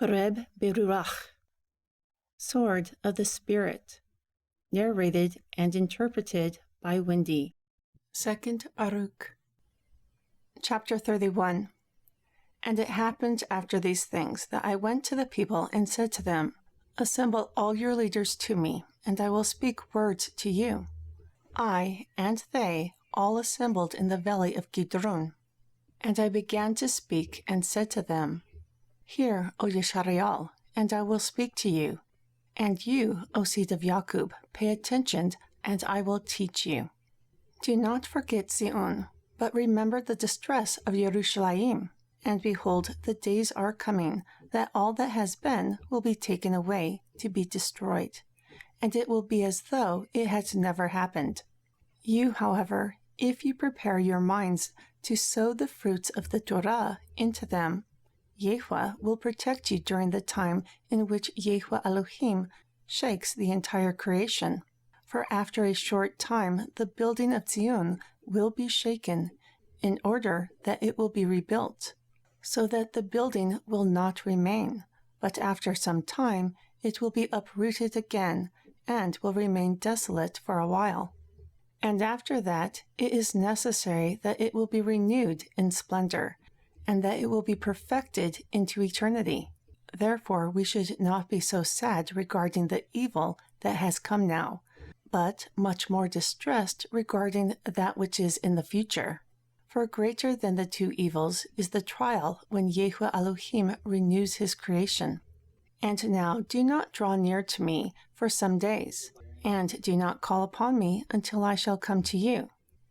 Khureb BeRuack, Sword of the Spirit, narrated and interpreted by Wendy. 2nd BARUK. Chapter 31. And it happened after these things that I went to the people and said to them, Assemble all your leaders to me, and I will speak words to you. I and they all assembled in the valley of Kidron. And I began to speak and said to them, Hear, O Yisrael, and I will speak to you. And you, O seed of Jacob, pay attention, and I will teach you. Do not forget Zion, but remember the distress of Jerusalem. And behold, the days are coming, that all that has been will be taken away, to be destroyed. And it will be as though it had never happened. You, however, if you prepare your minds to sow the fruits of the torah into them, Yahweh will protect you during the time in which Yahweh Elohim shakes the entire creation. For after a short time the building of Zion will be shaken, in order that it will be rebuilt, so that the building will not remain, but after some time it will be uprooted again, and will remain desolate for a while. And after that it is necessary that it will be renewed in splendor, and that it will be perfected into eternity. Therefore we should not be so sad regarding the evil that has come now, but much more distressed regarding that which is in the future. For greater than the two evils is the trial when Yahweh Elohim renews his creation. And now do not draw near to me for some days, and do not call upon me until I shall come to you.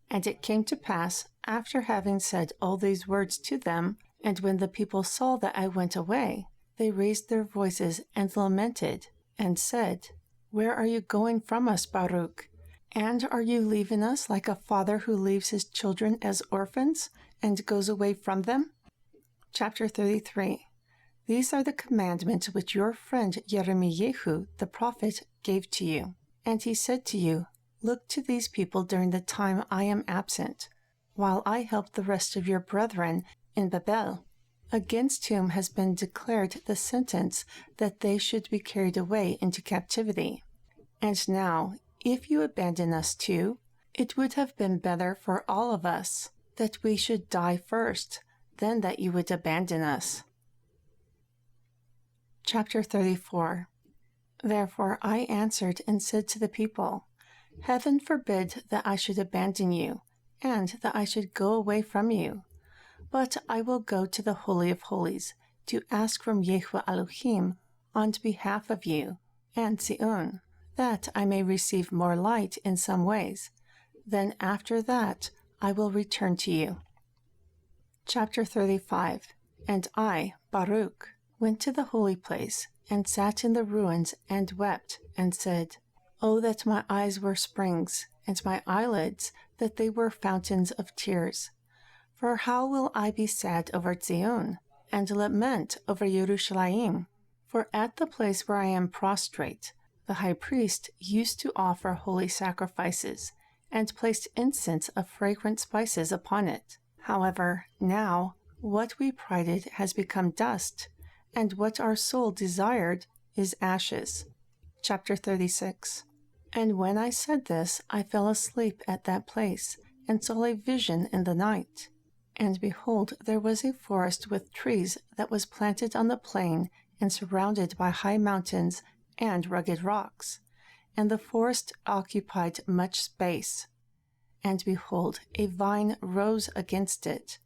And it came to pass, after having said all these words to them, and when the people saw that I went away, they raised their voices and lamented, and said, Where are you going from us, Baruch? And are you leaving us like a father who leaves his children as orphans, and goes away from them? Chapter 33. These are the commandments which your friend Jeshojehu the prophet gave to you. And he said to you, Look to these people during the time I am absent, while I help the rest of your brethren in Babel, against whom has been declared the sentence that they should be carried away into captivity. And now, if you abandon us too, it would have been better for all of us that we should die first, than that you would abandon us. Chapter 34. Therefore I answered and said to the people, Heaven forbid that I should abandon you, and that I should go away from you. But I will go to the Holy of Holies, to ask from Yahweh Elohim on behalf of you, and Zion, that I may receive more light in some ways. Then after that I will return to you. Chapter 35. And I, Baruch, went to the holy place, and sat in the ruins, and wept, and said, Oh, that my eyes were springs, and my eyelids, that they were fountains of tears. For how will I be sad over Zion, and lament over Jerusalem? For at the place where I am prostrate, the high priest used to offer holy sacrifices, and placed incense of fragrant spices upon it. However, now, what we prided has become dust, and what our soul desired is ashes. Chapter 36. And when I said this, I fell asleep at that place, and saw a vision in the night. And behold, there was a forest with trees that was planted on the plain, and surrounded by high mountains and rugged rocks. And the forest occupied much space. And behold, a vine rose against it,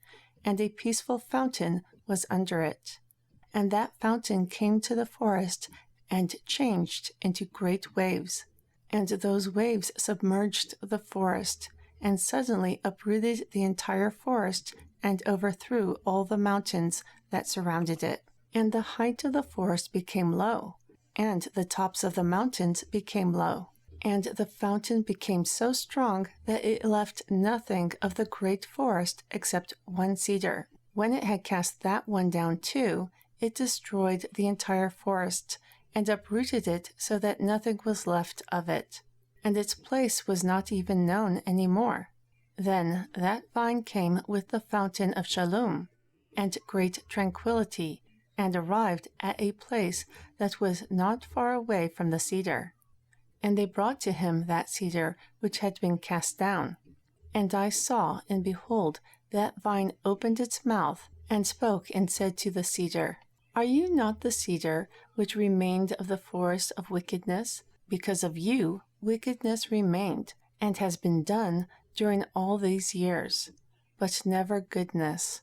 and a peaceful fountain was under it. And that fountain came to the forest, and changed into great waves. And those waves submerged the forest, and suddenly uprooted the entire forest, and overthrew all the mountains that surrounded it. And the height of the forest became low, and the tops of the mountains became low. And the fountain became so strong that it left nothing of the great forest except one cedar. When it had cast that one down too, it destroyed the entire forest, and uprooted it so that nothing was left of it, and its place was not even known any more. Then that vine came with the fountain of Shalom, and great tranquility, and arrived at a place that was not far away from the cedar. And they brought to him that cedar which had been cast down. And I saw, and behold, that vine opened its mouth, and spoke and said to the cedar, Are you not the cedar which remained of the forest of wickedness? Because of you wickedness remained, and has been done during all these years, but never goodness.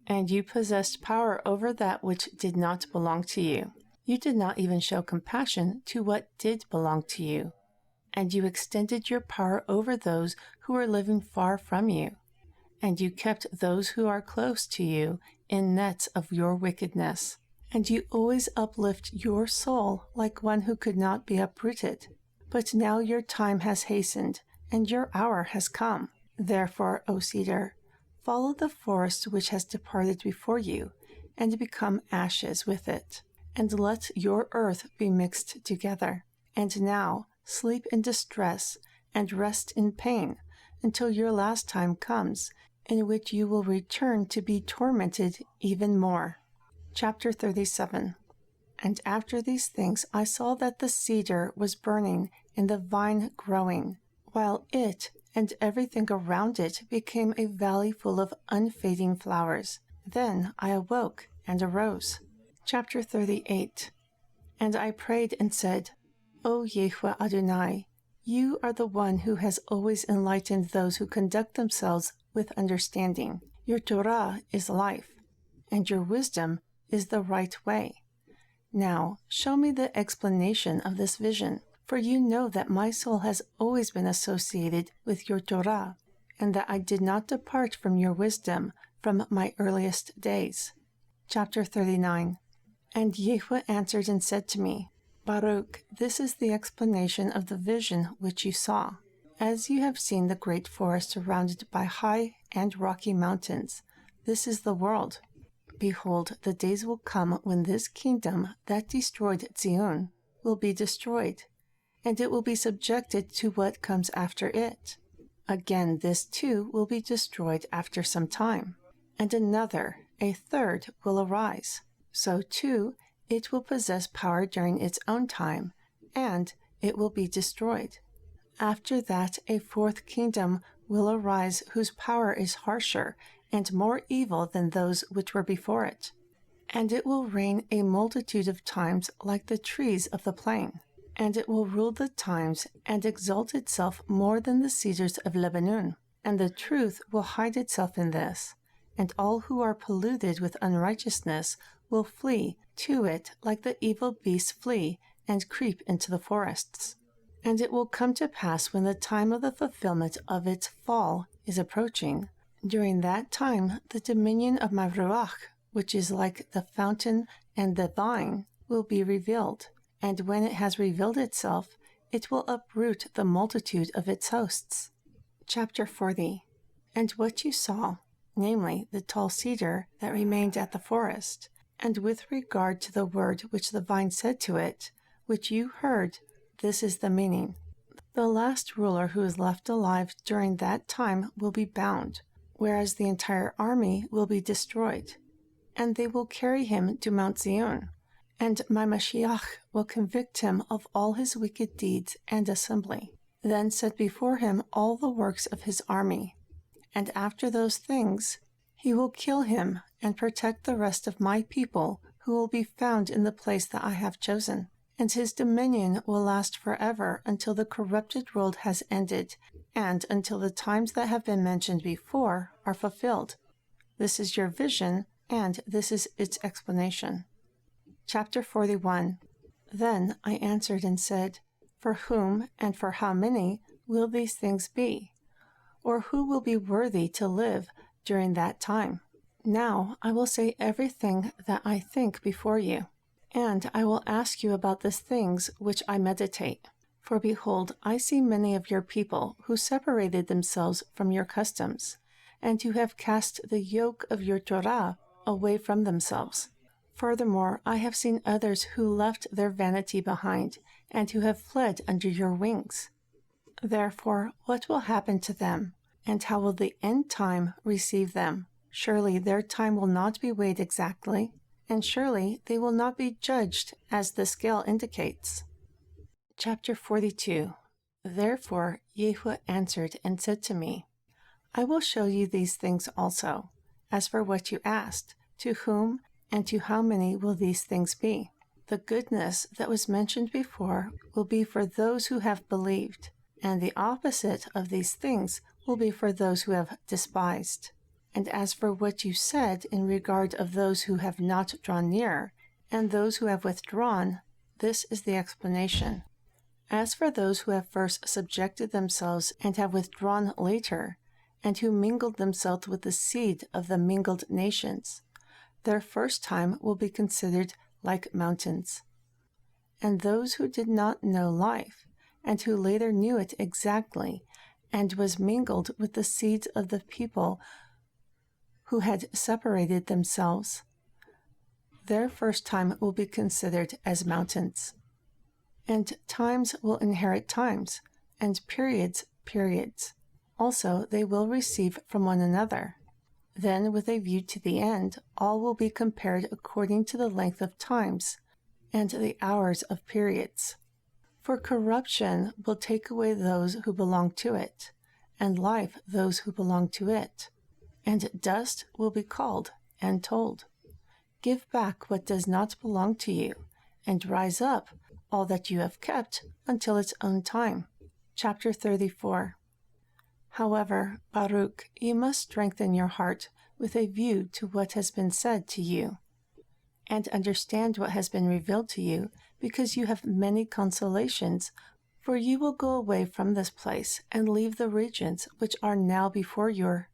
And you possessed power over that which did not belong to you. You did not even show compassion to what did belong to you. And you extended your power over those who were living far from you. And you kept those who are close to you in nets of your wickedness. And you always uplift your soul like one who could not be uprooted. But now your time has hastened, and your hour has come. Therefore, O cedar, follow the forest which has departed before you, and become ashes with it. And let your earth be mixed together. And now sleep in distress, and rest in pain, until your last time comes, in which you will return to be tormented even more. Chapter 37. And after these things I saw that the cedar was burning, and the vine growing, while it and everything around it became a valley full of unfading flowers. Then I awoke and arose. Chapter 38. And I prayed and said, O Yahweh Adonai, you are the one who has always enlightened those who conduct themselves with understanding. Your Torah is life, and your wisdom is the right way. Now show me the explanation of this vision, for you know that my soul has always been associated with your Torah, and that I did not depart from your wisdom from my earliest days. Chapter 39. And Yahweh answered and said to me, Baruch, this is the explanation of the vision which you saw. As you have seen the great forest surrounded by high and rocky mountains, this is the world. Behold, the days will come when this kingdom that destroyed Zion will be destroyed, and it will be subjected to what comes after it. Again, this too will be destroyed after some time, and another, a third, will arise. So too, it will possess power during its own time, and it will be destroyed. After that, a fourth kingdom will arise whose power is harsher and more evil than those which were before it. And it will reign a multitude of times like the trees of the plain. And it will rule the times and exalt itself more than the cedars of Lebanon. And the truth will hide itself in this, and all who are polluted with unrighteousness will flee to it like the evil beasts flee and creep into the forests. And it will come to pass when the time of the fulfillment of its fall is approaching. During that time, the dominion of my BeRuack, which is like the fountain and the vine, will be revealed. And when it has revealed itself, it will uproot the multitude of its hosts. Chapter 40. And what you saw, namely the tall cedar that remained at the forest, and with regard to the word which the vine said to it, which you heard, this is the meaning. The last ruler who is left alive during that time will be bound, whereas the entire army will be destroyed. And they will carry him to Mount Zion, and my Mashiach will convict him of all his wicked deeds and assembly, then set before him all the works of his army. And after those things, he will kill him and protect the rest of my people who will be found in the place that I have chosen. And his dominion will last forever until the corrupted world has ended, and until the times that have been mentioned before are fulfilled. This is your vision, and this is its explanation. Chapter 41. Then I answered and said, For whom and for how many will these things be? Or who will be worthy to live during that time? Now I will say everything that I think before you. And I will ask you about the things which I meditate. For behold, I see many of your people who separated themselves from your customs, and who have cast the yoke of your Torah away from themselves. Furthermore, I have seen others who left their vanity behind, and who have fled under your wings. Therefore, what will happen to them, and how will the end time receive them? Surely their time will not be weighed exactly. and surely they will not be judged as the scale indicates. Chapter 42. Therefore Yehu answered and said to me, I will show you these things also. As for what you asked, to whom and to how many will these things be? The goodness that was mentioned before will be for those who have believed, and the opposite of these things will be for those who have despised. And as for what you said in regard of those who have not drawn near, and those who have withdrawn, this is the explanation. As for those who have first subjected themselves and have withdrawn later, and who mingled themselves with the seed of the mingled nations, their first time will be considered like mountains. And those who did not know life, and who later knew it exactly, and was mingled with the seeds of the people who had separated themselves, their first time will be considered as mountains. And times will inherit times, and periods periods. Also they will receive from one another. Then, with a view to the end, all will be compared according to the length of times and the hours of periods. For corruption will take away those who belong to it, and life those who belong to it. And dust will be called and told, Give back what does not belong to you, and rise up all that you have kept until its own time. Chapter 34. However, BaRuK, you must strengthen your heart with a view to what has been said to you, and understand what has been revealed to you, because you have many consolations, for you will go away from this place and leave the regions which are now before your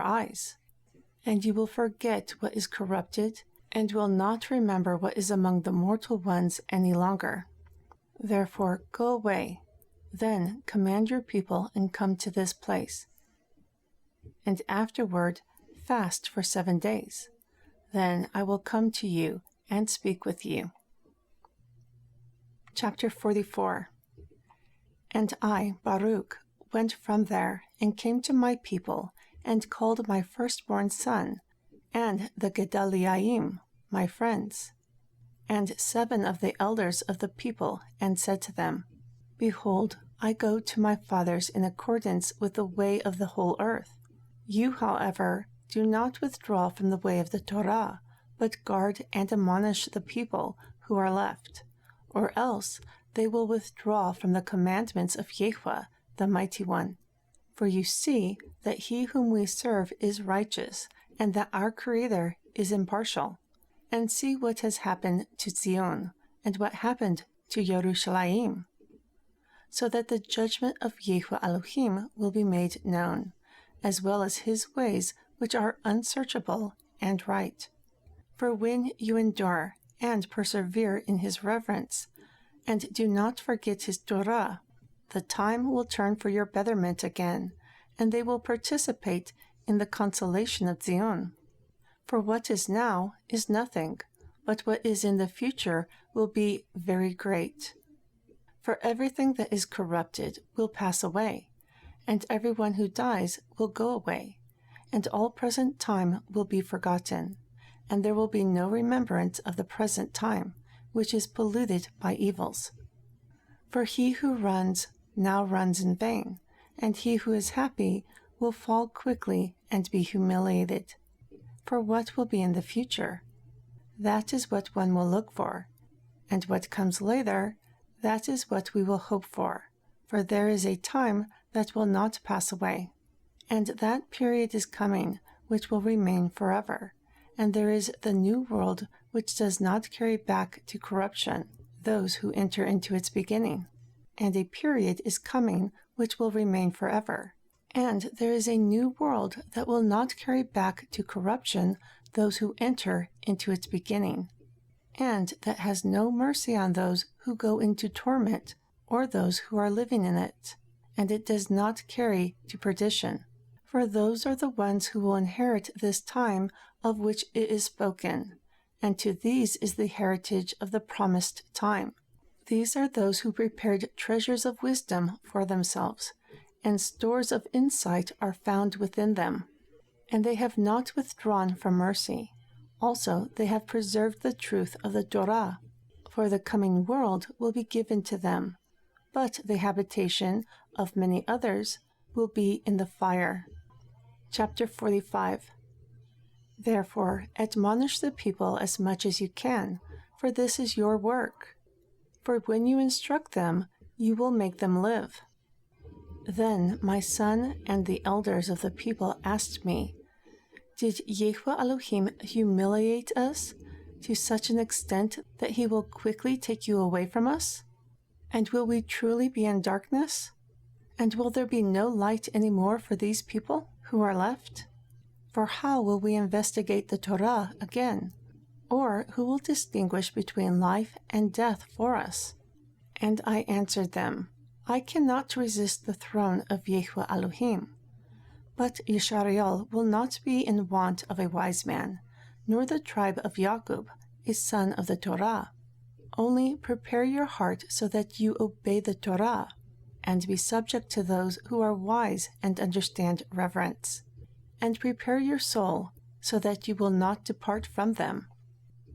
eyes, and you will forget what is corrupted, and will not remember what is among the mortal ones any longer. Therefore go away, then command your people and come to this place, and afterward fast for 7 days. Then I will come to you and speak with you. Chapter 44. And I, BaRuK, went from there and came to my people, and called my firstborn son, and the Gedaliaim, my friends, and 7 of the elders of the people, and said to them, Behold, I go to my fathers in accordance with the way of the whole earth. You, however, do not withdraw from the way of the Torah, but guard and admonish the people who are left, or else they will withdraw from the commandments of Yehovah, the Mighty One. For you see that he whom we serve is righteous, and that our Creator is impartial. And see what has happened to Zion, and what happened to Yerushalayim, so that the judgment of Yehovah Elohim will be made known, as well as his ways which are unsearchable and right. For when you endure and persevere in his reverence, and do not forget his Torah, the time will turn for your betterment again, and they will participate in the consolation of Zion. For what is now is nothing, but what is in the future will be very great. For everything that is corrupted will pass away, and everyone who dies will go away, and all present time will be forgotten, and there will be no remembrance of the present time, which is polluted by evils. For he who runs now runs in vain, and he who is happy will fall quickly and be humiliated. For what will be in the future? That is what one will look for, and what comes later, that is what we will hope for. For there is a time that will not pass away, and that period is coming which will remain forever. And there is the new world which does not carry back to corruption those who enter into its beginning. And a period is coming which will remain forever. And there is a new world that will not carry back to corruption those who enter into its beginning, and that has no mercy on those who go into torment or those who are living in it, and it does not carry to perdition. For those are the ones who will inherit this time of which it is spoken, and to these is the heritage of the promised time. These are those who prepared treasures of wisdom for themselves, and stores of insight are found within them, and they have not withdrawn from mercy. Also, they have preserved the truth of the Torah, for the coming world will be given to them, but the habitation of many others will be in the fire. Chapter 45. Therefore, admonish the people as much as you can, for this is your work. For when you instruct them, you will make them live. Then my son and the elders of the people asked me, Did Yahweh Elohim humiliate us to such an extent that he will quickly take you away from us? And will we truly be in darkness? And will there be no light anymore for these people who are left? For how will we investigate the Torah again? Or who will distinguish between life and death for us? And I answered them, I cannot resist the throne of Yahweh Elohim. But Yisrael will not be in want of a wise man, nor the tribe of Jacob, a son of the Torah. Only prepare your heart so that you obey the Torah, and be subject to those who are wise and understand reverence. And prepare your soul so that you will not depart from them.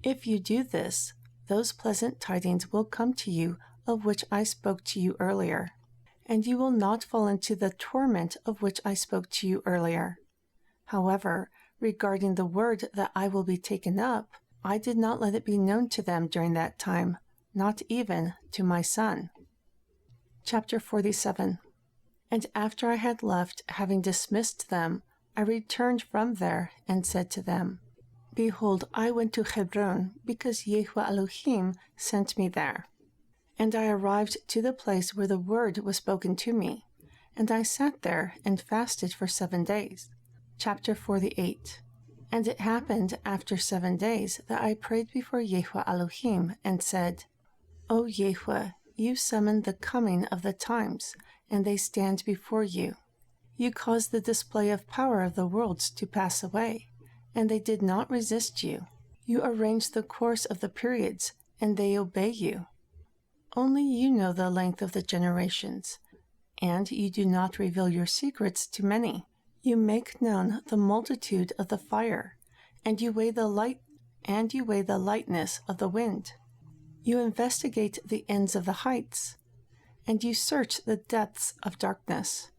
If you do this, those pleasant tidings will come to you of which I spoke to you earlier, and you will not fall into the torment of which I spoke to you earlier. However, regarding the word that I will be taken up, I did not let it be known to them during that time, not even to my son. Chapter 47. And after I had left, having dismissed them, I returned from there and said to them, Behold, I went to Hebron, because Yahweh Elohim sent me there. And I arrived to the place where the word was spoken to me, and I sat there and fasted for 7 days. Chapter 48. And it happened after 7 days that I prayed before Yahweh Elohim and said, O Yahweh, you summoned the coming of the times, and they stand before you. You caused the display of power of the worlds to pass away, and they did not resist you. You arranged the course of the periods, and they obey you. Only you know the length of the generations, and you do not reveal your secrets to many. You make known the multitude of the fire, and you weigh the lightness of the wind. You investigate the ends of the heights, and you search the depths of darkness.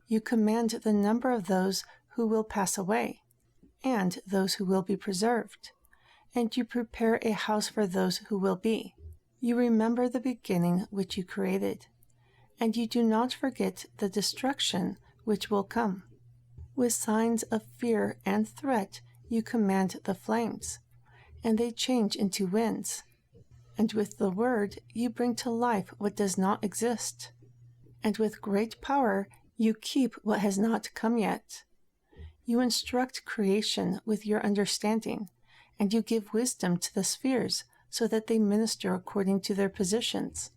You command the number of those who will pass away, and those who will be preserved, and you prepare a house for those who will be. You remember the beginning which you created, and you do not forget the destruction which will come. With signs of fear and threat you command the flames, and they change into winds. And with the word you bring to life what does not exist. And with great power you keep what has not come yet. You instruct creation with your understanding, and you give wisdom to the spheres, so that they minister according to their positions.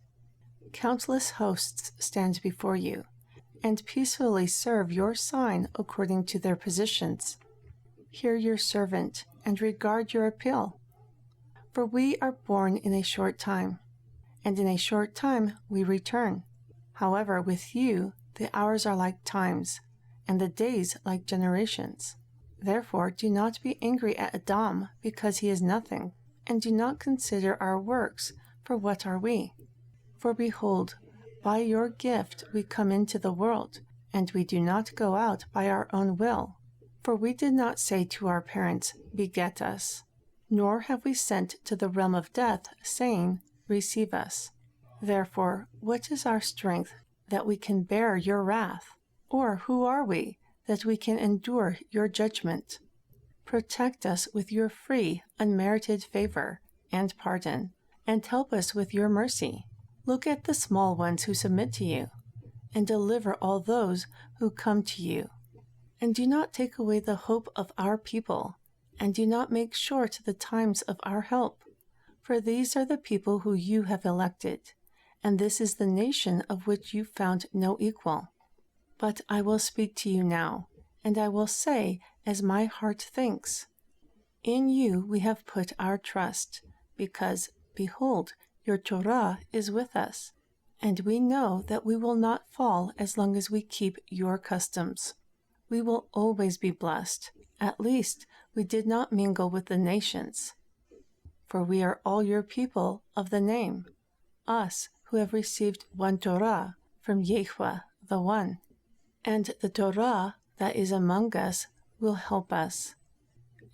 Countless hosts stand before you, and peacefully serve your sign according to their positions. Hear your servant, and regard your appeal. For we are born in a short time, and in a short time we return. However, with you the hours are like times, and the days like generations. Therefore do not be angry at Adam, because he is nothing, and do not consider our works, for what are we? For behold, by your gift we come into the world, and we do not go out by our own will. For we did not say to our parents, Beget us, nor have we sent to the realm of death, saying, Receive us. Therefore, what is our strength, that we can bear your wrath? Or who are we, that we can endure your judgment? Protect us with your free, unmerited favor and pardon, and help us with your mercy. Look at the small ones who submit to you, and deliver all those who come to you. And do not take away the hope of our people, and do not make short the times of our help. For these are the people who you have elected, and this is the nation of which you found no equal. But I will speak to you now, and I will say as my heart thinks. In you we have put our trust, because, behold, your Torah is with us, and we know that we will not fall as long as we keep your customs. We will always be blessed, At least we did not mingle with the nations. For we are all your people of the name, us who have received one Torah from Yahweh the One. And the Torah that is among us will help us,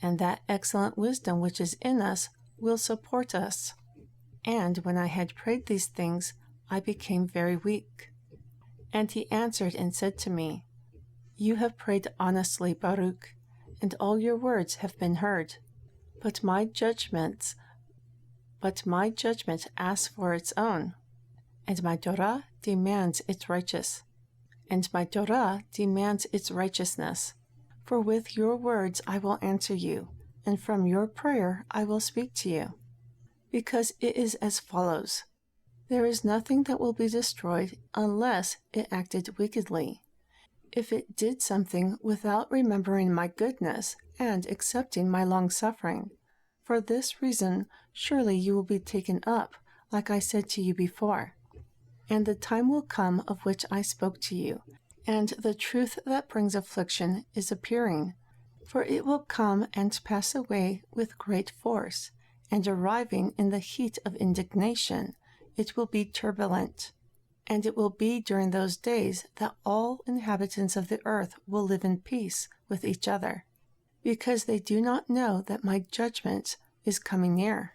and that excellent wisdom which is in us will support us. And when I had prayed these things, I became very weak. And he answered and said to me, You have prayed honestly, Baruch, and all your words have been heard. But my judgment asks for its own, and my Torah demands its righteousness. For with your words I will answer you, and from your prayer I will speak to you. Because it is as follows: There is nothing that will be destroyed unless it acted wickedly. If it did something without remembering my goodness and accepting my long-suffering, for this reason surely you will be taken up, like I said to you before. And the time will come of which I spoke to you, and the truth that brings affliction is appearing, for it will come and pass away with great force, and arriving in the heat of indignation, it will be turbulent. And it will be during those days that all inhabitants of the earth will live in peace with each other, because they do not know that my judgment is coming near.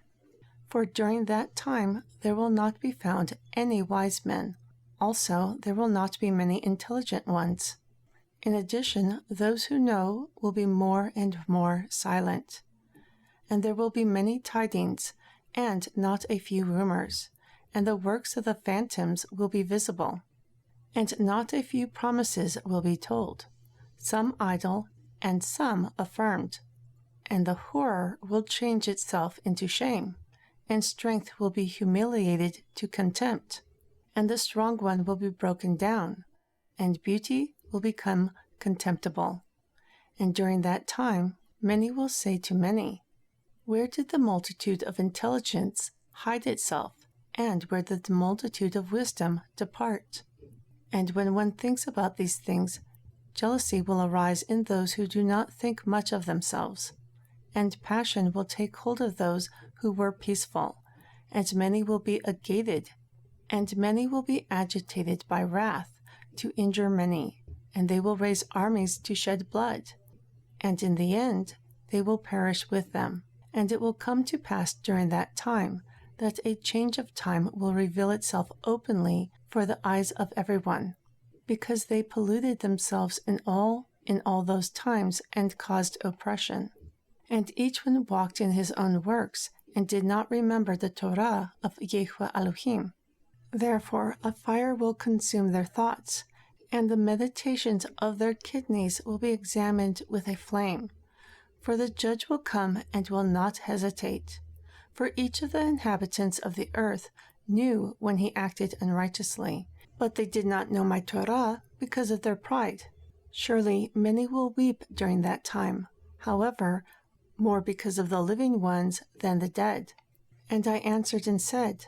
For during that time there will not be found any wise men. Also, there will not be many intelligent ones. In addition, those who know will be more and more silent. And there will be many tidings, and not a few rumors, and the works of the phantoms will be visible. And not a few promises will be told, some idle, and some affirmed. And the horror will change itself into shame, and strength will be humiliated to contempt, and the strong one will be broken down, and beauty will become contemptible. And during that time, many will say to many, Where did the multitude of intelligence hide itself, and where did the multitude of wisdom depart? And when one thinks about these things, jealousy will arise in those who do not think much of themselves, and passion will take hold of those who were peaceful, and many will be agitated, and many will be agitated by wrath to injure many, and they will raise armies to shed blood, and in the end they will perish with them. And it will come to pass during that time that a change of time will reveal itself openly for the eyes of everyone, because they polluted themselves in all those times and caused oppression. And each one walked in his own works, and did not remember the Torah of Yahweh Elohim. Therefore a fire will consume their thoughts, and the meditations of their kidneys will be examined with a flame. For the judge will come and will not hesitate. For each of the inhabitants of the earth knew when he acted unrighteously, but they did not know my Torah because of their pride. Surely many will weep during that time, however, more because of the living ones than the dead. And I answered and said,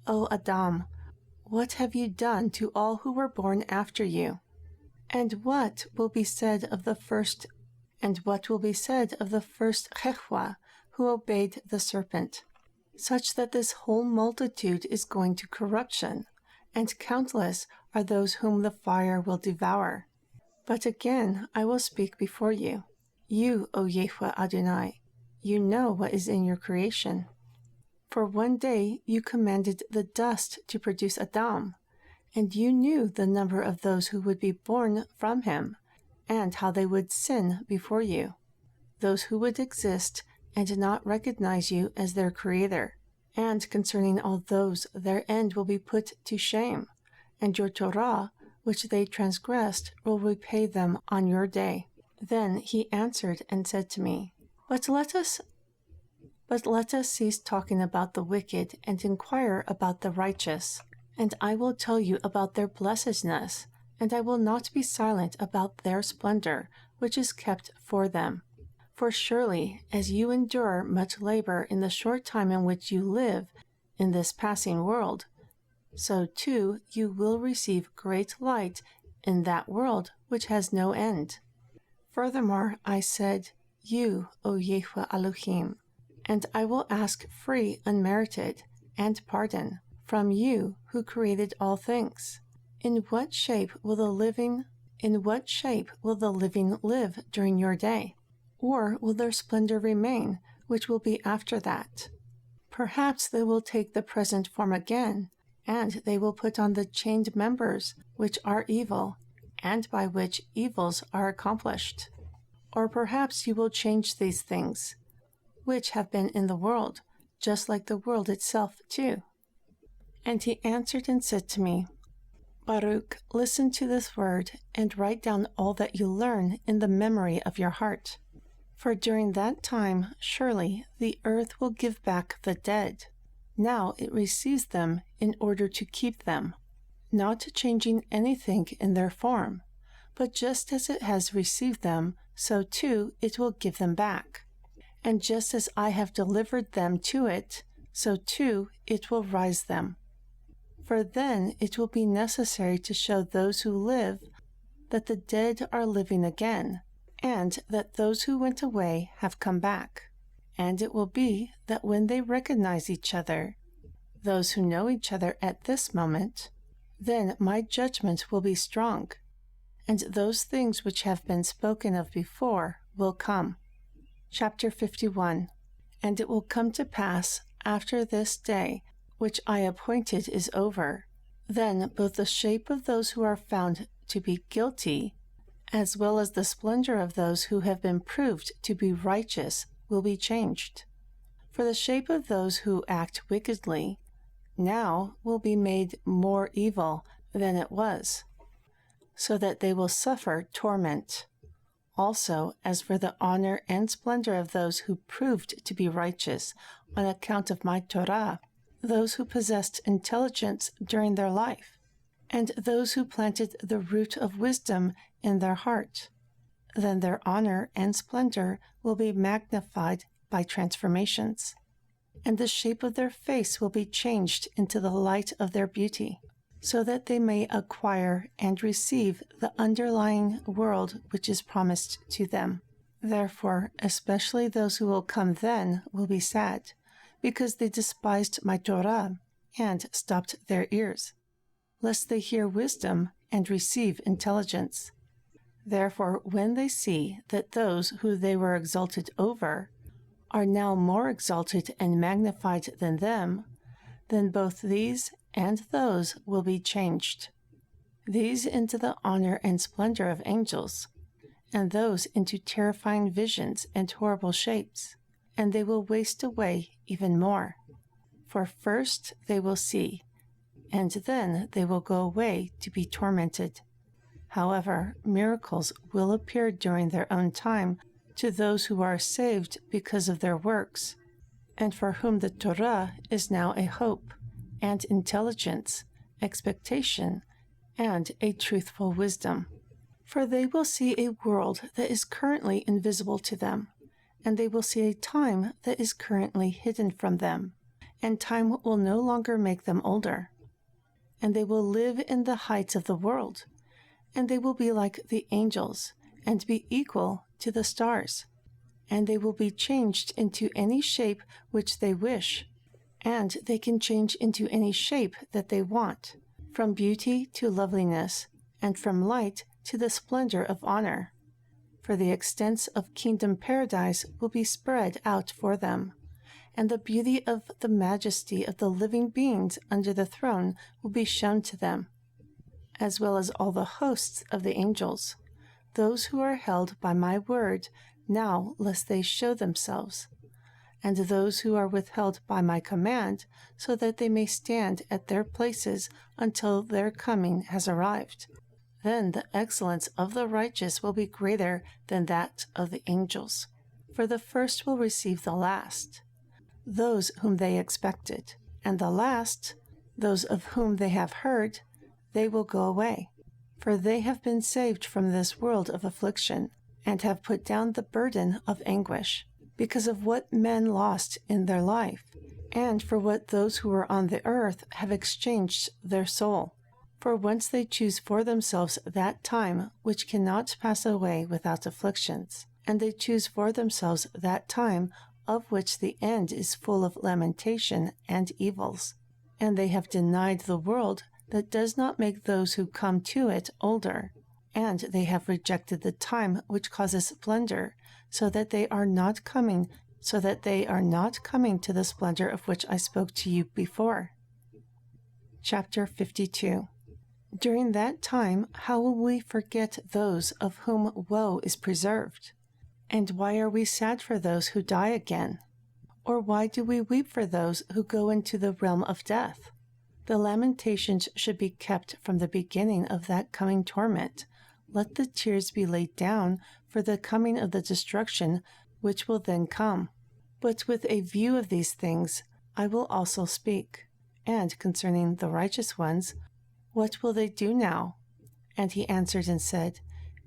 O Adam, what have you done to all who were born after you? And what will be said of the first 𝐤𝐄℅ who obeyed the serpent? Such that this whole multitude is going to corruption, and countless are those whom the fire will devour. But again I will speak before you. You, O Yahweh Adonai, you know what is in your creation. For one day you commanded the dust to produce Adam, and you knew the number of those who would be born from him, and how they would sin before you, those who would exist and not recognize you as their creator. And concerning all those, their end will be put to shame, and your Torah, which they transgressed, will repay them on your day. Then he answered and said to me, But let us cease talking about the wicked and inquire about the righteous. And I will tell you about their blessedness, and I will not be silent about their splendor, which is kept for them. For surely, as you endure much labor in the short time in which you live in this passing world, so too you will receive great light in that world which has no end. Furthermore, I said, you, O Yahweh Elohim, and I will ask free, unmerited, and pardon from you who created all things. In what shape will the living live during your day? Or will their splendor remain, which will be after that? Perhaps they will take the present form again, and they will put on the chained members, which are evil, and by which evils are accomplished. Or perhaps you will change these things, which have been in the world, just like the world itself too. And he answered and said to me, Baruch, listen to this word, and write down all that you learn in the memory of your heart. For during that time, surely, the earth will give back the dead. Now it receives them in order to keep them, not changing anything in their form, but just as it has received them, so too it will give them back. And just as I have delivered them to it, so too it will rise them. For then it will be necessary to show those who live that the dead are living again, and that those who went away have come back. And it will be that when they recognize each other, those who know each other at this moment, then my judgment will be strong, and those things which have been spoken of before will come. Chapter 51. And it will come to pass after this day, which I appointed is over, then both the shape of those who are found to be guilty, as well as the splendor of those who have been proved to be righteous, will be changed. For the shape of those who act wickedly now will be made more evil than it was, so that they will suffer torment. Also, as for the honor and splendor of those who proved to be righteous on account of my Torah, those who possessed intelligence during their life, and those who planted the root of wisdom in their heart, then their honor and splendor will be magnified by transformations, and the shape of their face will be changed into the light of their beauty, so that they may acquire and receive the underlying world which is promised to them. Therefore, especially those who will come then will be sad, because they despised my Torah and stopped their ears, lest they hear wisdom and receive intelligence. Therefore, when they see that those who they were exalted over are now more exalted and magnified than them, then both these and those will be changed, these into the honor and splendor of angels, and those into terrifying visions and horrible shapes, and they will waste away even more. For first they will see, and then they will go away to be tormented. However, miracles will appear during their own time to those who are saved because of their works, and for whom the Torah is now a hope, and intelligence, expectation, and a truthful wisdom. For they will see a world that is currently invisible to them, and they will see a time that is currently hidden from them, and time will no longer make them older. And they will live in the heights of the world, and they will be like the angels, and be equal to the stars, and they will be changed into any shape which they wish, and they can change into any shape that they want, from beauty to loveliness, and from light to the splendor of honor. For the extents of kingdom paradise will be spread out for them, and the beauty of the majesty of the living beings under the throne will be shown to them, as well as all the hosts of the angels, those who are held by my word now lest they show themselves, and those who are withheld by my command, so that they may stand at their places until their coming has arrived. Then the excellence of the righteous will be greater than that of the angels. For the first will receive the last, those whom they expected, and the last, those of whom they have heard, they will go away. For they have been saved from this world of affliction, and have put down the burden of anguish, because of what men lost in their life, and for what those who are on the earth have exchanged their soul. For once they choose for themselves that time which cannot pass away without afflictions, and they choose for themselves that time of which the end is full of lamentation and evils. And they have denied the world that does not make those who come to it older. And they have rejected the time which causes splendor, so that they are not coming to the splendor of which I spoke to you before. Chapter 52. During that time, how will we forget those of whom woe is preserved? And why are we sad for those who die again? Or why do we weep for those who go into the realm of death? The lamentations should be kept from the beginning of that coming torment. Let the tears be laid down for the coming of the destruction which will then come. But with a view of these things I will also speak. And concerning the righteous ones, what will they do now? And he answered and said,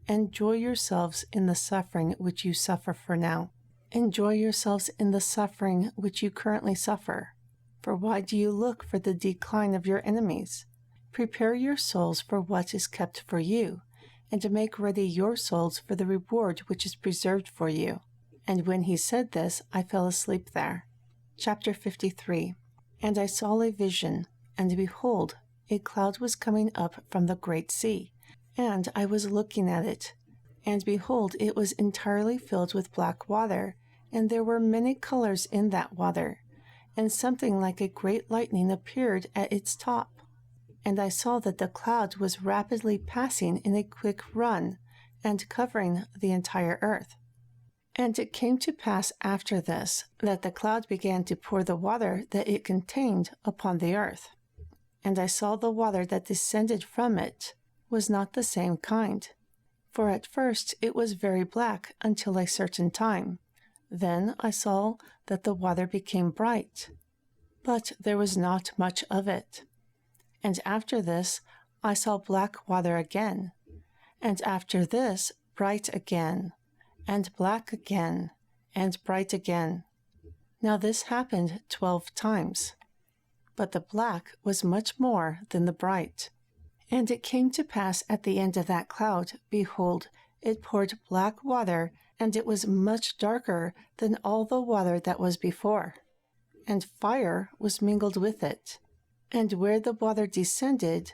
Enjoy yourselves in the suffering which you suffer for now. Enjoy yourselves in the suffering which you currently suffer. For why do you look for the decline of your enemies? Prepare your souls for what is kept for you, and make ready your souls for the reward which is preserved for you. And when he said this, I fell asleep there. Chapter 53. And I saw a vision, and behold, a cloud was coming up from the great sea. And I was looking at it, and behold, it was entirely filled with black water, and there were many colors in that water, and something like a great lightning appeared at its top. And I saw that the cloud was rapidly passing in a quick run, and covering the entire earth. And it came to pass after this, that the cloud began to pour the water that it contained upon the earth. And I saw the water that descended from it was not the same kind. For at first it was very black until a certain time. Then I saw that the water became bright, but there was not much of it. And after this I saw black water again, and after this bright again, and black again, and bright again. Now this happened 12 times. But the black was much more than the bright. And it came to pass at the end of that cloud, behold, it poured black water, and it was much darker than all the water that was before. And fire was mingled with it. And where the water descended,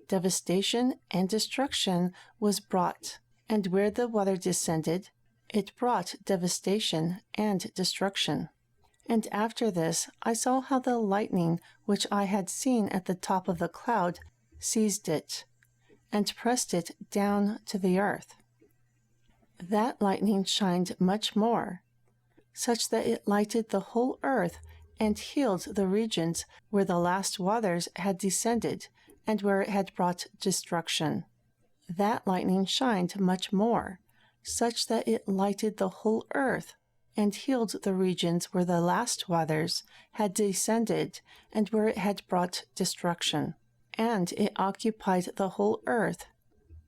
devastation and destruction was brought. And where the water descended, it brought devastation and destruction. And after this I saw how the lightning which I had seen at the top of the cloud seized it, and pressed it down to the earth. That lightning shined much more, such that it lighted the whole earth, and healed the regions where the last waters had descended, and where it had brought destruction. That lightning shined much more, such that it lighted the whole earth, and healed the regions where the last waters had descended, and where it had brought destruction. And it occupied the whole earth,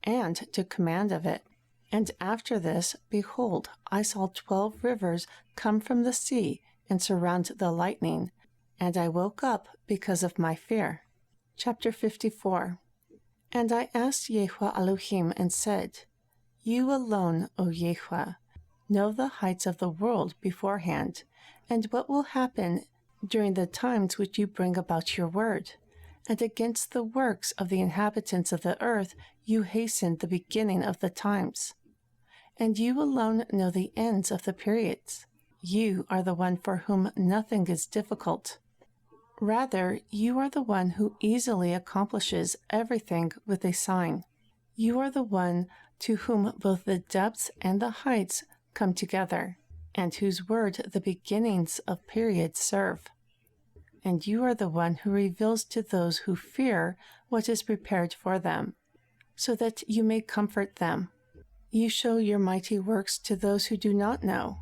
and took command of it. And after this, behold, I saw 12 rivers come from the sea, and surround the lightning, and I woke up because of my fear. Chapter 54. And I asked Yahweh Elohim, and said, You alone, O Yahweh, know the heights of the world beforehand, and what will happen during the times which you bring about your word. And against the works of the inhabitants of the earth you hasten the beginning of the times. And you alone know the ends of the periods. You are the one for whom nothing is difficult. Rather, you are the one who easily accomplishes everything with a sign. You are the one to whom both the depths and the heights come together, and whose word the beginnings of periods serve. And you are the one who reveals to those who fear what is prepared for them, so that you may comfort them. You show your mighty works to those who do not know.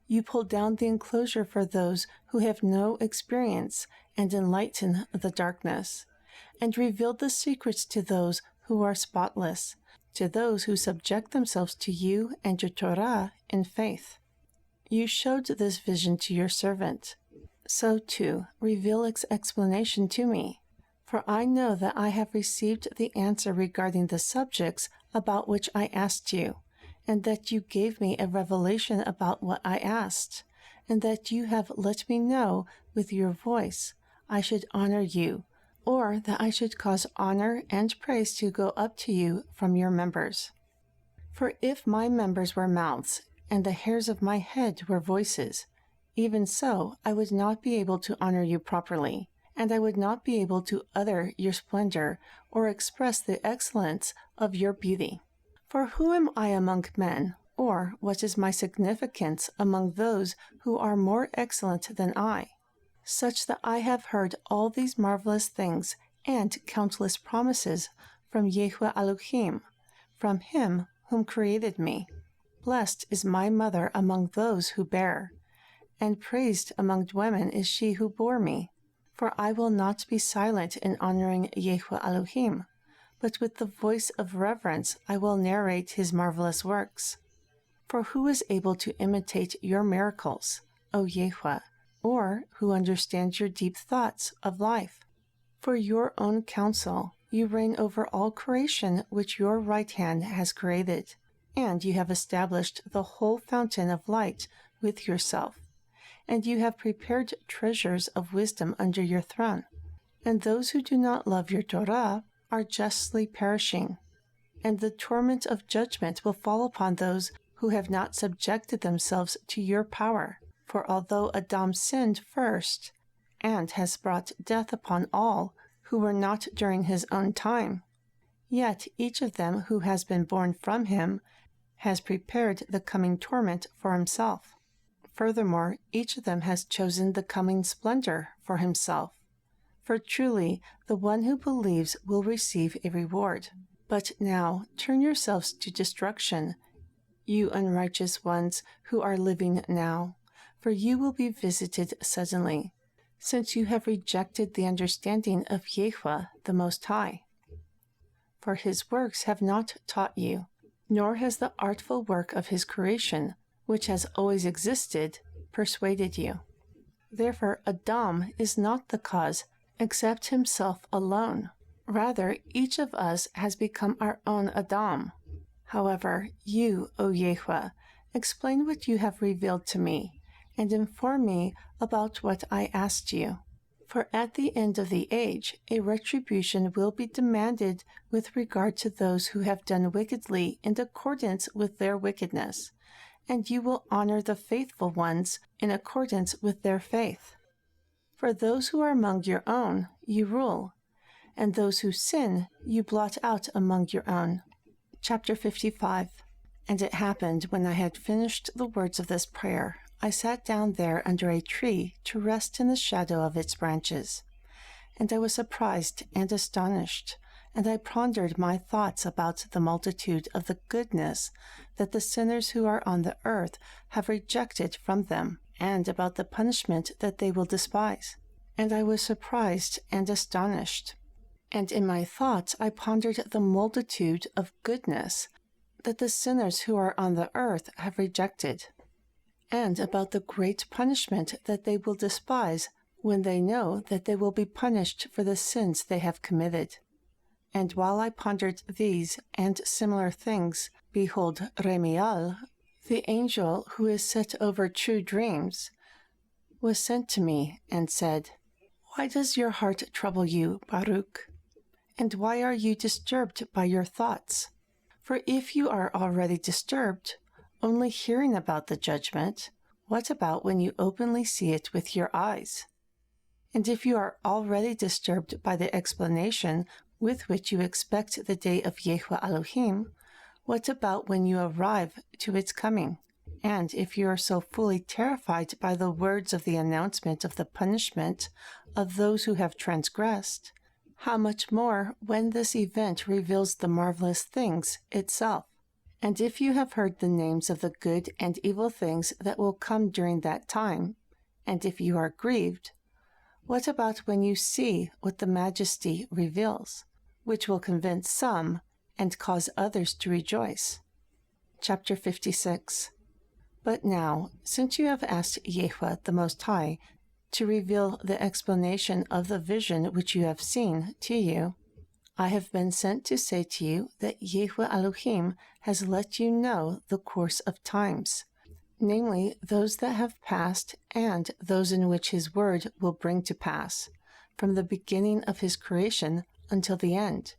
You pull down the enclosure for those who have no experience, and enlighten the darkness, and reveal the secrets to those who are spotless, to those who subject themselves to you and your Torah in faith. You showed this vision to your servant. So too, reveal its explanation to me, for I know that I have received the answer regarding the subjects about which I asked you, and that you gave me a revelation about what I asked, and that you have let me know with your voice I should honor you, or that I should cause honor and praise to go up to you from your members. For if my members were mouths, and the hairs of my head were voices, even so I would not be able to honor you properly, and I would not be able to utter your splendor or express the excellence of your beauty. For who am I among men, or what is my significance among those who are more excellent than I, such that I have heard all these marvelous things and countless promises from Yahweh Elohim, from him whom created me. Blessed is my mother among those who bear, and praised among women is she who bore me. For I will not be silent in honoring Yahweh Elohim, but with the voice of reverence I will narrate his marvelous works. For who is able to imitate your miracles, O Yahweh, or who understands your deep thoughts of life? For your own counsel you reign over all creation which your right hand has created, and you have established the whole fountain of light with yourself, and you have prepared treasures of wisdom under your throne. And those who do not love your Torah are justly perishing, and the torment of judgment will fall upon those who have not subjected themselves to your power. For although Adam sinned first, and has brought death upon all who were not during his own time, yet each of them who has been born from him has prepared the coming torment for himself. Furthermore, each of them has chosen the coming splendor for himself. For truly, the one who believes will receive a reward. But now turn yourselves to destruction, you unrighteous ones who are living now, for you will be visited suddenly, since you have rejected the understanding of Yahweh the Most High. For his works have not taught you, nor has the artful work of his creation, which has always existed, persuaded you. Therefore Adam is not the cause, except himself alone. Rather, each of us has become our own Adam. However, you, O Yahweh, explain what you have revealed to me, and inform me about what I asked you. For at the end of the age, a retribution will be demanded with regard to those who have done wickedly in accordance with their wickedness, and you will honor the faithful ones in accordance with their faith. For those who are among your own, you rule, and those who sin, you blot out among your own. Chapter 55. And it happened when I had finished the words of this prayer, I sat down there under a tree to rest in the shadow of its branches. And I was surprised and astonished, and I pondered my thoughts about the multitude of the goodness that the sinners who are on the earth have rejected from them, and about the punishment that they will despise. And I was surprised and astonished. And in my thoughts I pondered the multitude of goodness that the sinners who are on the earth have rejected, and about the great punishment that they will despise when they know that they will be punished for the sins they have committed. And while I pondered these and similar things, behold, Remiel, the angel who is set over true dreams, was sent to me and said, Why does your heart trouble you, BaRuK? And why are you disturbed by your thoughts? For if you are already disturbed, only hearing about the judgment, what about when you openly see it with your eyes? And if you are already disturbed by the explanation with which you expect the day of Yahweh Elohim, what about when you arrive to its coming? And if you are so fully terrified by the words of the announcement of the punishment of those who have transgressed, how much more when this event reveals the marvelous things itself? And if you have heard the names of the good and evil things that will come during that time, and if you are grieved, what about when you see what the Majesty reveals, which will convince some and cause others to rejoice? Chapter 56. But now, since you have asked Yahweh the Most High to reveal the explanation of the vision which you have seen to you, I have been sent to say to you that Yahweh Elohim has let you know the course of times, namely those that have passed and those in which his word will bring to pass, from the beginning of his creation until the end,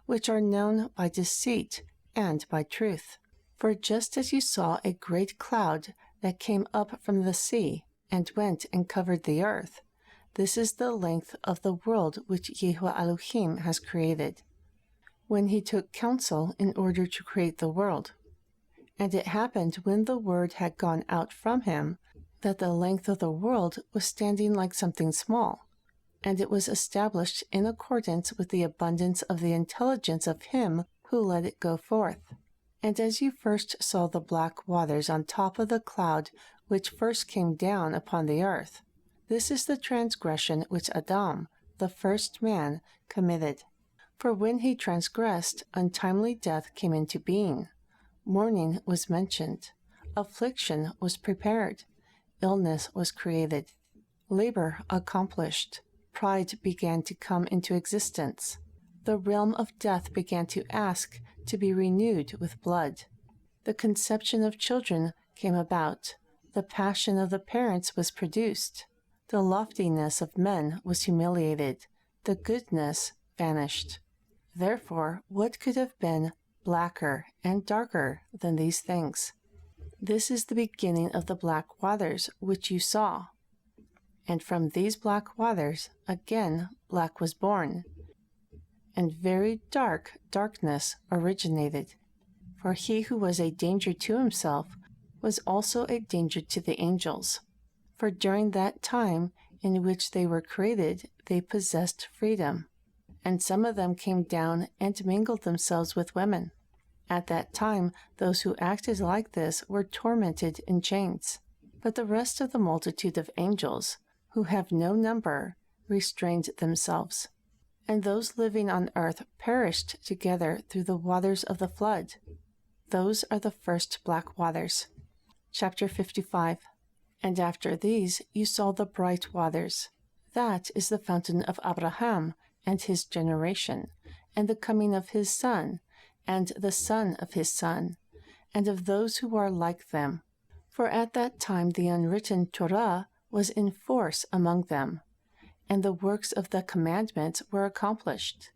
which are known by deceit and by truth. For just as you saw a great cloud that came up from the sea and went and covered the earth, this is the length of the world which Yahweh Elohim has created, when he took counsel in order to create the world. And it happened when the word had gone out from him, that the length of the world was standing like something small, and it was established in accordance with the abundance of the intelligence of him who let it go forth. And as you first saw the black waters on top of the cloud which first came down upon the earth, this is the transgression which Adam, the first man, committed. For when he transgressed, untimely death came into being. Mourning was mentioned. Affliction was prepared. Illness was created. Labor accomplished. Pride began to come into existence. The realm of death began to ask to be renewed with blood. The conception of children came about. The passion of the parents was produced. The loftiness of men was humiliated. The goodness vanished. Therefore, what could have been blacker and darker than these things? This is the beginning of the black waters which you saw. And from these black waters, again, black was born, and very dark darkness originated. For he who was a danger to himself was also a danger to the angels. For during that time in which they were created, they possessed freedom. And some of them came down and mingled themselves with women. At that time, those who acted like this were tormented in chains. But the rest of the multitude of angels, who have no number, restrained themselves. And those living on earth perished together through the waters of the flood. Those are the first black waters. Chapter 55. And after these you saw the bright waters. That is the fountain of Abraham and his generation, and the coming of his son, and the son of his son, and of those who are like them. For at that time the unwritten torah was in force among them, and the works of the commandments were accomplished,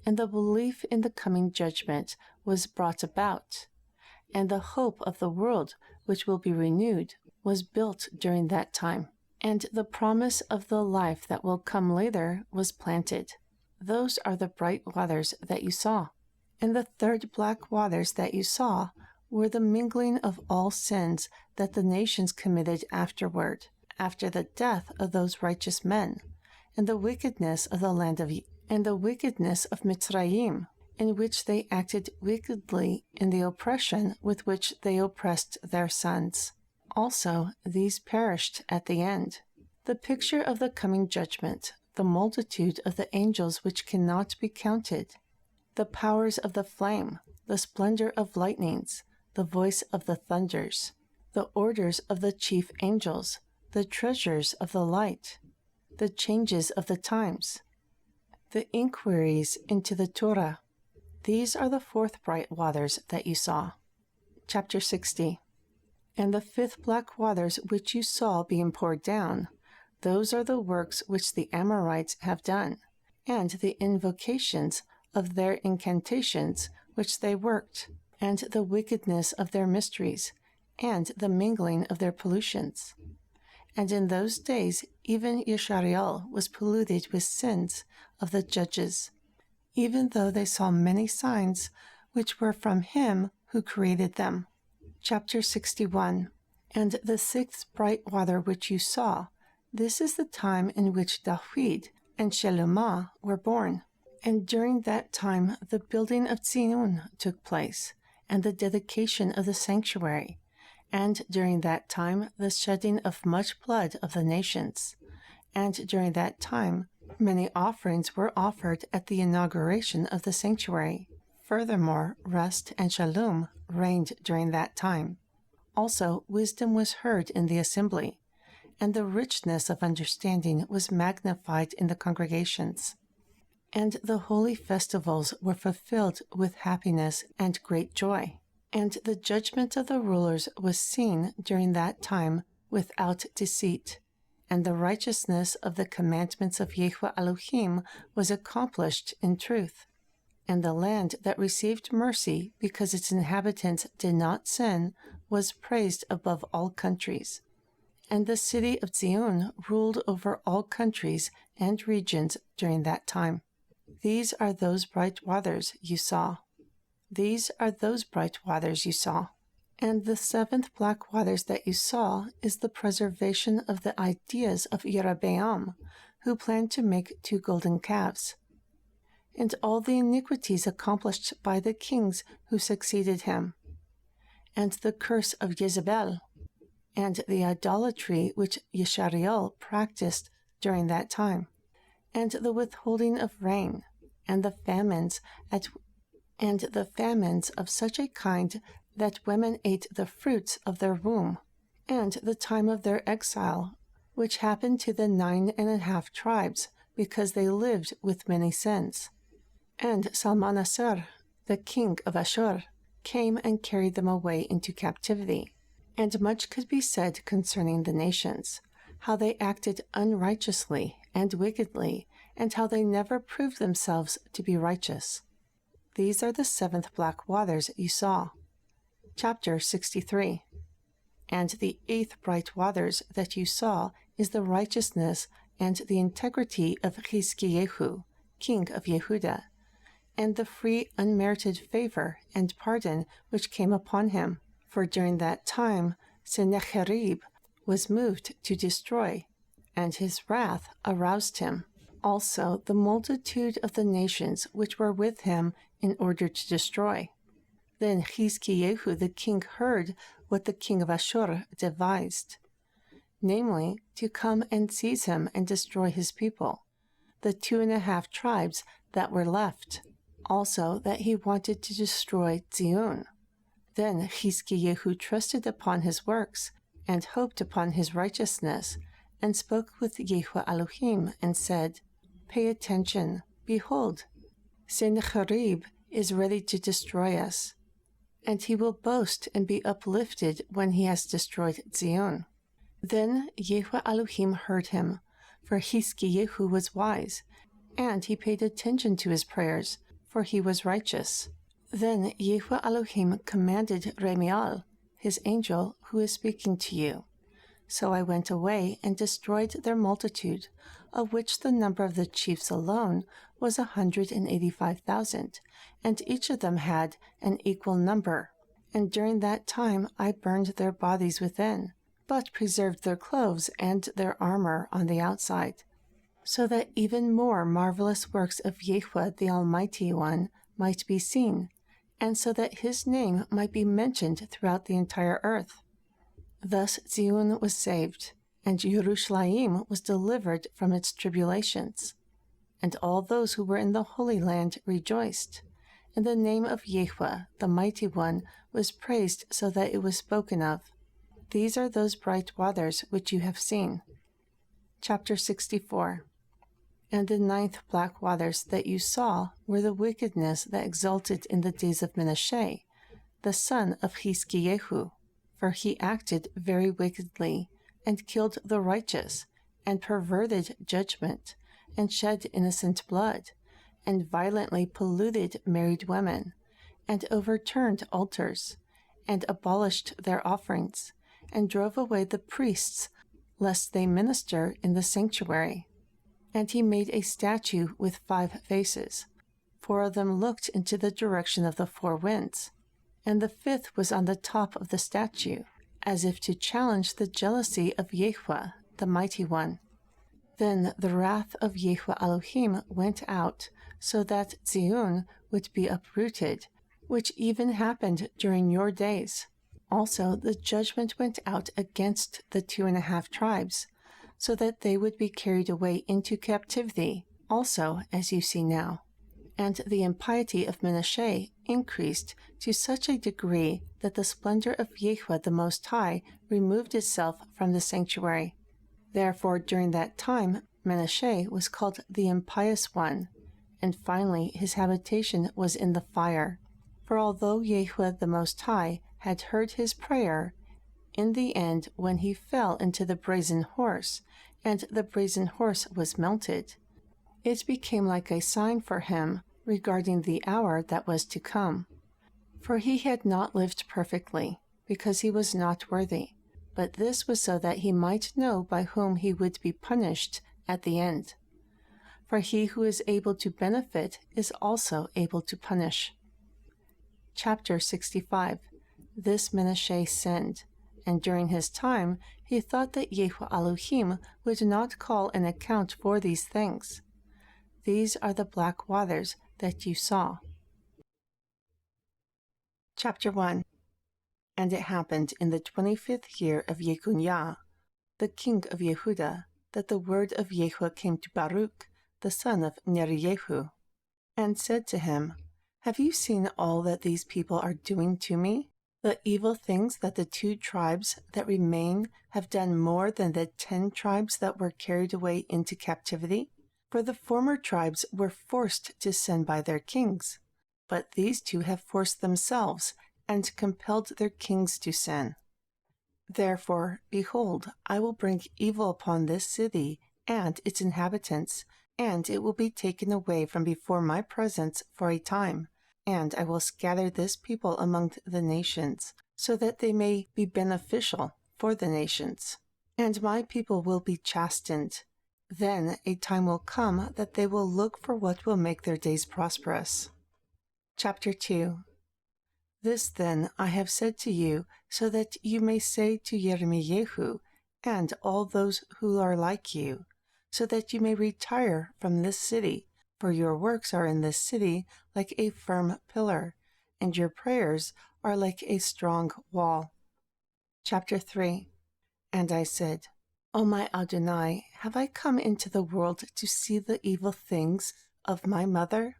and the belief in the coming judgment was brought about, and the hope of the world which will be renewed was built during that time, and the promise of the life that will come later was planted. Those are the bright waters that you saw. And the third black waters that you saw were the mingling of all sins that the nations committed afterward, after the death of those righteous men, and the wickedness of the land of and the wickedness of Mitzrayim, in which they acted wickedly in the oppression with which they oppressed their sons. Also, these perished at the end. The picture of the coming judgment, the multitude of the angels which cannot be counted, the powers of the flame, the splendor of lightnings, the voice of the thunders, the orders of the chief angels, the treasures of the light, the changes of the times, the inquiries into the Torah. These are the fourth bright waters that you saw. Chapter 60. And the fifth black waters which you saw being poured down, those are the works which the Amorites have done, and the invocations of their incantations which they worked, and the wickedness of their mysteries, and the mingling of their pollutions. And in those days even Yeshariel was polluted with sins of the judges, even though they saw many signs which were from him who created them. Chapter 61. And the sixth bright water which you saw, this is the time in which David and Shelomah were born. And during that time the building of Tzion took place, and the dedication of the sanctuary, and during that time the shedding of much blood of the nations. And during that time many offerings were offered at the inauguration of the sanctuary. Furthermore, rest and shalom reigned during that time. Also, wisdom was heard in the assembly, and the richness of understanding was magnified in the congregations. And the holy festivals were fulfilled with happiness and great joy. And the judgment of the rulers was seen during that time without deceit. And the righteousness of the commandments of Yahweh Elohim was accomplished in truth. And the land that received mercy because its inhabitants did not sin was praised above all countries. And the city of Zion ruled over all countries and regions during that time. These are those bright waters you saw. These are those bright waters you saw. And the seventh black waters that you saw is the preservation of the ideas of Jeroboam, who planned to make 2 golden calves. And all the iniquities accomplished by the kings who succeeded him. And the curse of Jezebel, and the idolatry which Yeshareel practiced during that time, and the withholding of rain, and the famines of such a kind that women ate the fruits of their womb, and the time of their exile, which happened to the 9.5 tribes, because they lived with many sins. And Salmanasar, the king of Ashur, came and carried them away into captivity. And much could be said concerning the nations, how they acted unrighteously and wickedly, and how they never proved themselves to be righteous. These are the seventh black waters you saw. Chapter 63. And the eighth bright waters that you saw is the righteousness and the integrity of Jeshojehu, king of Yehudah, and the free unmerited favor and pardon which came upon him. For during that time Sennacherib was moved to destroy, and his wrath aroused him. Also the multitude of the nations which were with him in order to destroy. Then Jeshojehu the king heard what the king of Ashur devised, namely, to come and seize him and destroy his people, the 2.5 tribes that were left. Also that he wanted to destroy Zion. Then Jeshojehu trusted upon his works, and hoped upon his righteousness, and spoke with Yahweh Elohim, and said, Pay attention, behold, Sennacherib is ready to destroy us, and he will boast and be uplifted when he has destroyed Zion. Then Yahweh Elohim heard him, for Jeshojehu was wise, and he paid attention to his prayers, for he was righteous. Then Yahweh Elohim commanded Remiel, his angel, who is speaking to you. So I went away and destroyed their multitude, of which the number of the chiefs alone was 185,000, and each of them had an equal number. And during that time I burned their bodies within, but preserved their clothes and their armor on the outside, so that even more marvelous works of Yahweh the Almighty One might be seen, and so that his name might be mentioned throughout the entire earth. Thus Zion was saved, and Jerusalem was delivered from its tribulations. And all those who were in the Holy Land rejoiced, and the name of Yahweh, the Mighty One, was praised so that it was spoken of. These are those bright waters which you have seen. Chapter 64. And the 9th black waters that you saw were the wickedness that exulted in the days of Menashe, the son of Jeshojehu, for he acted very wickedly, and killed the righteous, and perverted judgment, and shed innocent blood, and violently polluted married women, and overturned altars, and abolished their offerings, and drove away the priests, lest they minister in the sanctuary. And he made a statue with 5 faces. 4 of them looked into the direction of the 4 winds, and the 5th was on the top of the statue, as if to challenge the jealousy of Yahweh, the Mighty One. Then the wrath of Yahweh Elohim went out, so that Zion would be uprooted, which even happened during your days. Also the judgment went out against the 2.5 tribes, so that they would be carried away into captivity, also as you see now. And the impiety of Menashe increased to such a degree that the splendor of Yahweh the Most High removed itself from the sanctuary. Therefore during that time Menashe was called the impious one, and finally his habitation was in the fire. For although Yahweh the Most High had heard his prayer, in the end when he fell into the brazen horse, and the brazen horse was melted, it became like a sign for him regarding the hour that was to come. For he had not lived perfectly, because he was not worthy, but this was so that he might know by whom he would be punished at the end. For he who is able to benefit is also able to punish. Chapter 65. This Menashe sinned, and during his time he thought that Yahweh Elohim would not call an account for these things. These are the black waters that you saw. Chapter 1. And it happened in the 25th year of 𝐤𝐄�𐄅, the king of Yehuda, that the word of Yahweh came to BARUK, the son of Neriah, and said to him, Have you seen all that these people are doing to me? The evil things that the 2 tribes that remain have done more than the 10 tribes that were carried away into captivity? For the former tribes were forced to sin by their kings, but these 2 have forced themselves and compelled their kings to sin. Therefore, behold, I will bring evil upon this city and its inhabitants, and it will be taken away from before my presence for a time, and I will scatter this people among the nations, so that they may be beneficial for the nations. And my people will be chastened. Then a time will come that they will look for what will make their days prosperous. Chapter 2. This then I have said to you, so that you may say to Yirmiyahu and all those who are like you, so that you may retire from this city, for your works are in this city like a firm pillar, and your prayers are like a strong wall. Chapter 3. And I said, O my Adonai, have I come into the world to see the evil things of my mother?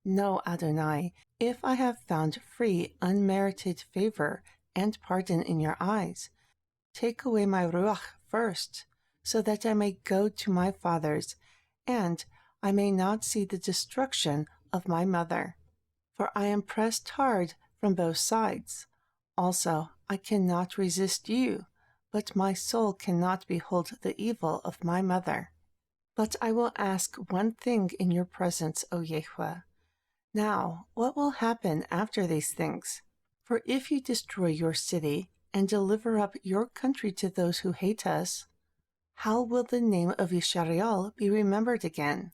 No, Adonai, if I have found free, unmerited favor and pardon in your eyes, take away my ruach first, so that I may go to my fathers, and I may not see the destruction of my mother. For I am pressed hard from both sides. Also, I cannot resist you, but my soul cannot behold the evil of my mother. But I will ask one thing in your presence, O Yahweh. Now, what will happen after these things? For if you destroy your city and deliver up your country to those who hate us, how will the name of Yisrael be remembered again?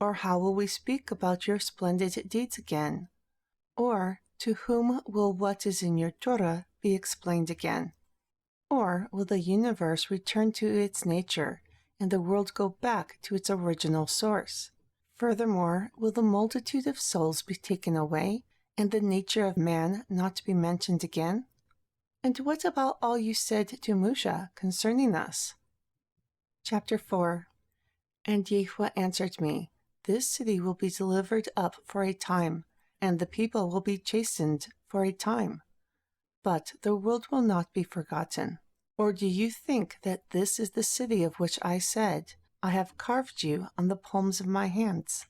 Or how will we speak about your splendid deeds again? Or to whom will what is in your Torah be explained again? Or will the universe return to its nature and the world go back to its original source? Furthermore, will the multitude of souls be taken away, and the nature of man not be mentioned again? And what about all you said to Moshe concerning us? Chapter 4. And Yahweh answered me, This city will be delivered up for a time, and the people will be chastened for a time. But the world will not be forgotten. Or do you think that this is the city of which I said, I have carved you on the palms of my hands?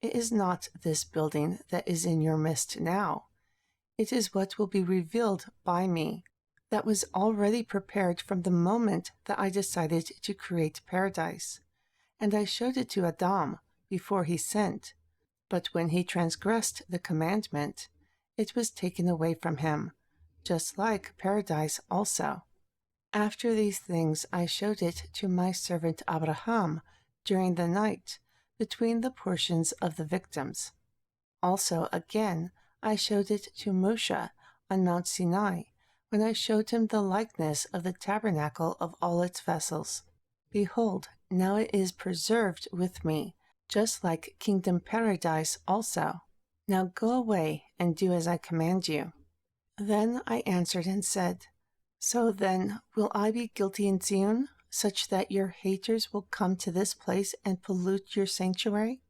It is not this building that is in your midst now. It is what will be revealed by me, that was already prepared from the moment that I decided to create paradise. And I showed it to Adam before he sinned. But when he transgressed the commandment, it was taken away from him, just like paradise also. After these things I showed it to my servant Abraham during the night, between the portions of the victims. Also again I showed it to Moshe on Mount Sinai, when I showed him the likeness of the tabernacle of all its vessels. Behold, now it is preserved with me, just like kingdom paradise also. Now go away and do as I command you. Then I answered and said, So then, will I be guilty in Zion, such that your haters will come to this place and pollute your sanctuary,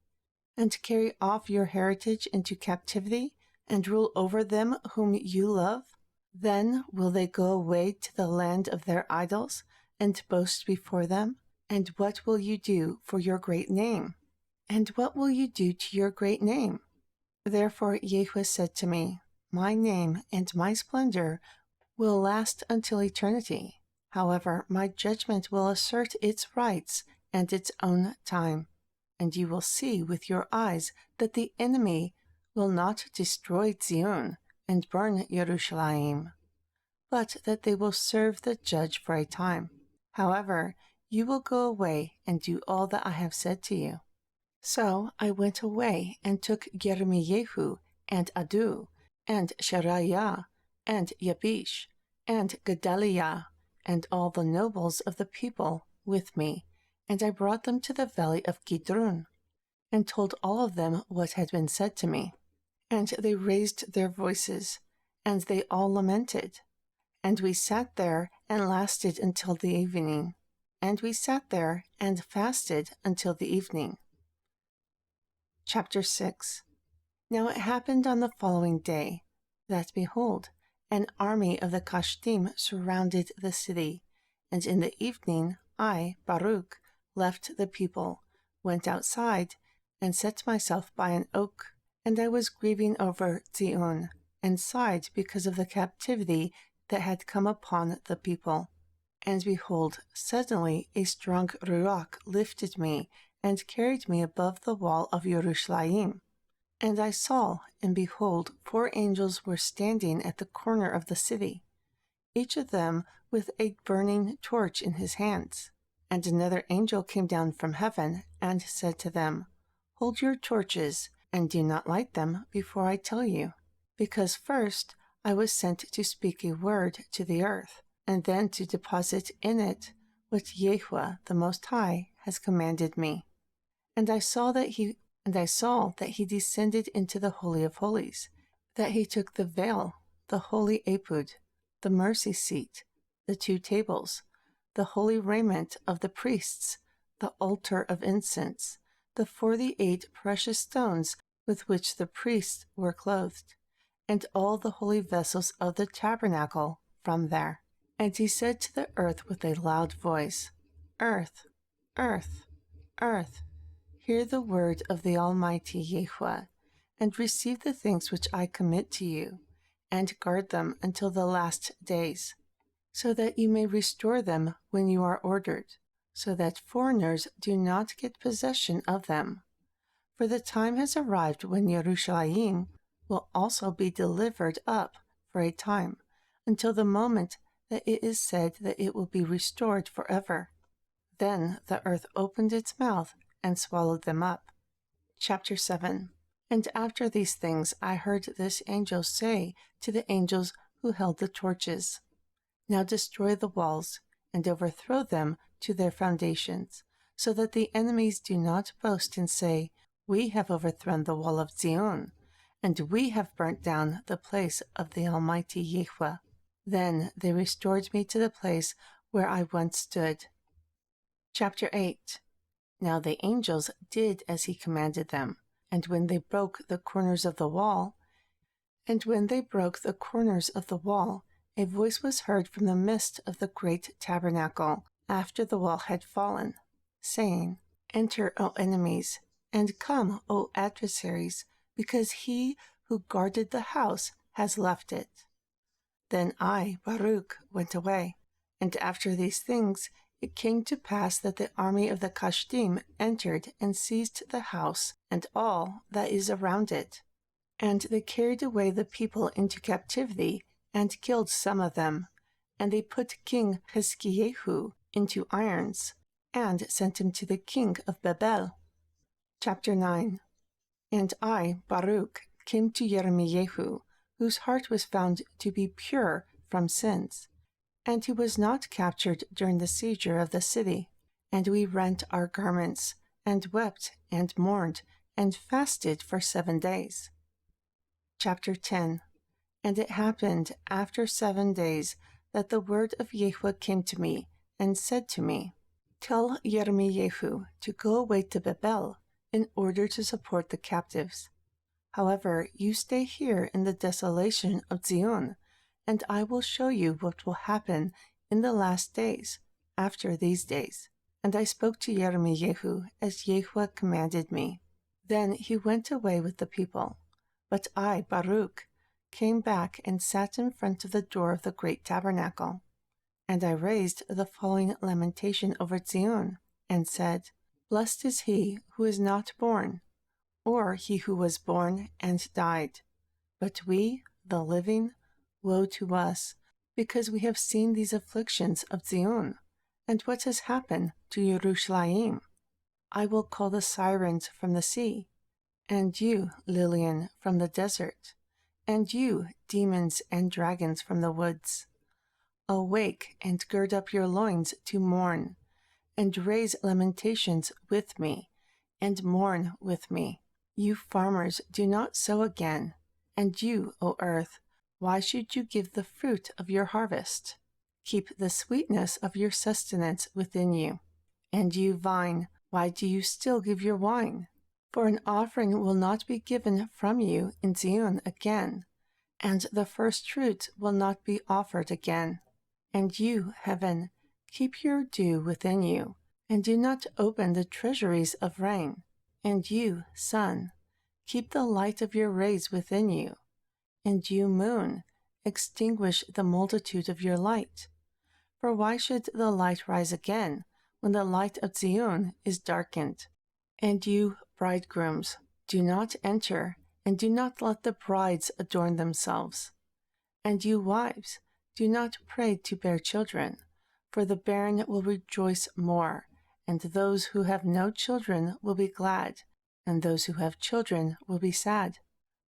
and carry off your heritage into captivity, and rule over them whom you love? Then will they go away to the land of their idols, and boast before them? And what will you do for your great name? And what will you do to your great name? Therefore Yahweh said to me, My name and my splendor will last until eternity. However, my judgment will assert its rights and its own time, and you will see with your eyes that the enemy will not destroy Zion and burn Yerushalayim, but that they will serve the judge for a time. However, you will go away and do all that I have said to you. So I went away and took Jeshojehu and Adu and Sheraiah and Yabish and Gedaliah and all the nobles of the people with me, and I brought them to the valley of Kidron, and told all of them what had been said to me. And they raised their voices, and they all lamented. And we sat there and lasted until the evening, and we sat there and fasted until the evening. Chapter 6. Now it happened on the following day, that, behold, an army of the Kashtim surrounded the city, and in the evening I, BARUK, left the people, went outside, and set myself by an oak, and I was grieving over Zion, and sighed because of the captivity that had come upon the people. And behold, suddenly a strong ruach lifted me, and carried me above the wall of Yerushalayim. And I saw, and behold, 4 angels were standing at the corner of the city, each of them with a burning torch in his hands. And another angel came down from heaven, and said to them, Hold your torches, and do not light them before I tell you, because first I was sent to speak a word to the earth, and then to deposit in it what Yahweh the Most High has commanded me. And I saw that he descended into the Holy of Holies, that he took the veil, the holy ephod, the mercy seat, the 2 tables, the holy raiment of the priests, the altar of incense, the 48 precious stones with which the priests were clothed, and all the holy vessels of the tabernacle from there. And he said to the earth with a loud voice, Earth, earth, earth, hear the word of the Almighty Yahweh, and receive the things which I commit to you, and guard them until the last days, so that you may restore them when you are ordered, so that foreigners do not get possession of them. For the time has arrived when Yerushalayim will also be delivered up for a time, until the moment that it is said that it will be restored forever. Then the earth opened its mouth and swallowed them up. Chapter 7. And after these things I heard this angel say to the angels who held the torches, Now destroy the walls, and overthrow them to their foundations, so that the enemies do not boast and say, We have overthrown the wall of Zion, and we have burnt down the place of the Almighty Yahweh. Then they restored me to the place where I once stood. Chapter 8. Now the angels did as he commanded them, and when they broke the corners of the wall, a voice was heard from the midst of the great tabernacle, after the wall had fallen, saying, Enter, O enemies, and come, O adversaries, because he who guarded the house has left it. Then I, BARUK, went away, and after these things it came to pass that the army of the Kashtim entered and seized the house and all that is around it. And they carried away the people into captivity and killed some of them. And they put King Jeshojehu into irons and sent him to the king of Babel. Chapter 9. And I, BARUK, came to Jeremiah, whose heart was found to be pure from sins, and he was not captured during the seizure of the city. And we rent our garments, and wept, and mourned, and fasted for 7 days. Chapter 10. And it happened after 7 days that the word of Yahweh came to me, and said to me, Tell Jeremiah to go away to Babel, in order to support the captives. However, you stay here in the desolation of Zion, and I will show you what will happen in the last days, after these days. And I spoke to Yirmiyahu as Yehovah commanded me. Then he went away with the people. But I, BaRuK, came back and sat in front of the door of the great tabernacle. And I raised the following lamentation over Zion, and said, Blessed is he who is not born, or he who was born and died. But we, the living, woe to us, because we have seen these afflictions of Zion, and what has happened to Yerushalayim. I will call the sirens from the sea, and you, Lilian, from the desert, and you, demons and dragons from the woods. Awake and gird up your loins to mourn, and raise lamentations with me, and mourn with me. You farmers, do not sow again, and you, O earth, why should you give the fruit of your harvest? Keep the sweetness of your sustenance within you. And you, vine, why do you still give your wine? For an offering will not be given from you in Zion again, and the first fruit will not be offered again. And you, heaven, keep your dew within you, and do not open the treasuries of rain. And you, sun, keep the light of your rays within you. And you, moon, extinguish the multitude of your light. For why should the light rise again, when the light of Zion is darkened? And you, bridegrooms, do not enter, and do not let the brides adorn themselves. And you, wives, do not pray to bear children, for the barren will rejoice more, and those who have no children will be glad, and those who have children will be sad.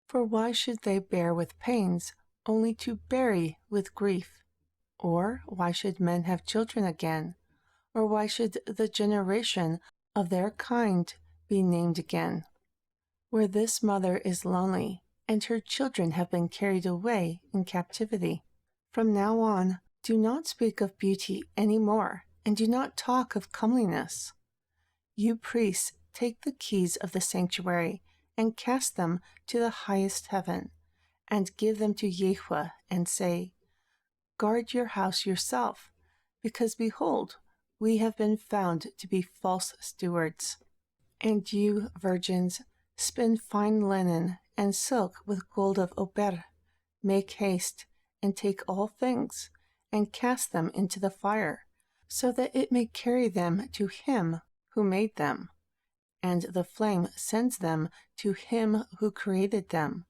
For why should they bear with pains, only to bury with grief? Or why should men have children again? Or why should the generation of their kind be named again? Where this mother is lonely, and her children have been carried away in captivity. From now on, do not speak of beauty any more, and do not talk of comeliness. You priests, take the keys of the sanctuary, and cast them to the highest heaven, and give them to Yehovah, and say, Guard your house yourself, because behold, we have been found to be false stewards. And you, virgins, spin fine linen and silk with gold of Ophir. Make haste, and take all things, and cast them into the fire, so that it may carry them to him who made them. And the flame sends them to him who created them,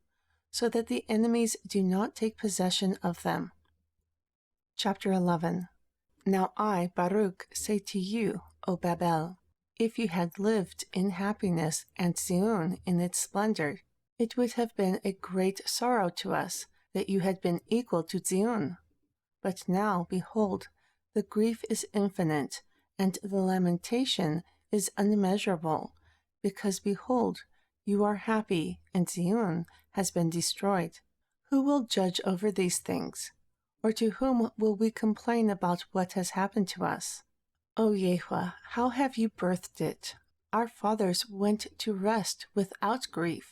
so that the enemies do not take possession of them. Chapter 11. Now I, BaRuK, say to you, O Babel, if you had lived in happiness and Zion in its splendor, it would have been a great sorrow to us that you had been equal to Zion. But now, behold, the grief is infinite, and the lamentation is unmeasurable, because, behold, you are happy, and Zion has been destroyed. Who will judge over these things? Or to whom will we complain about what has happened to us? O Yehovah, how have you birthed it? Our fathers went to rest without grief,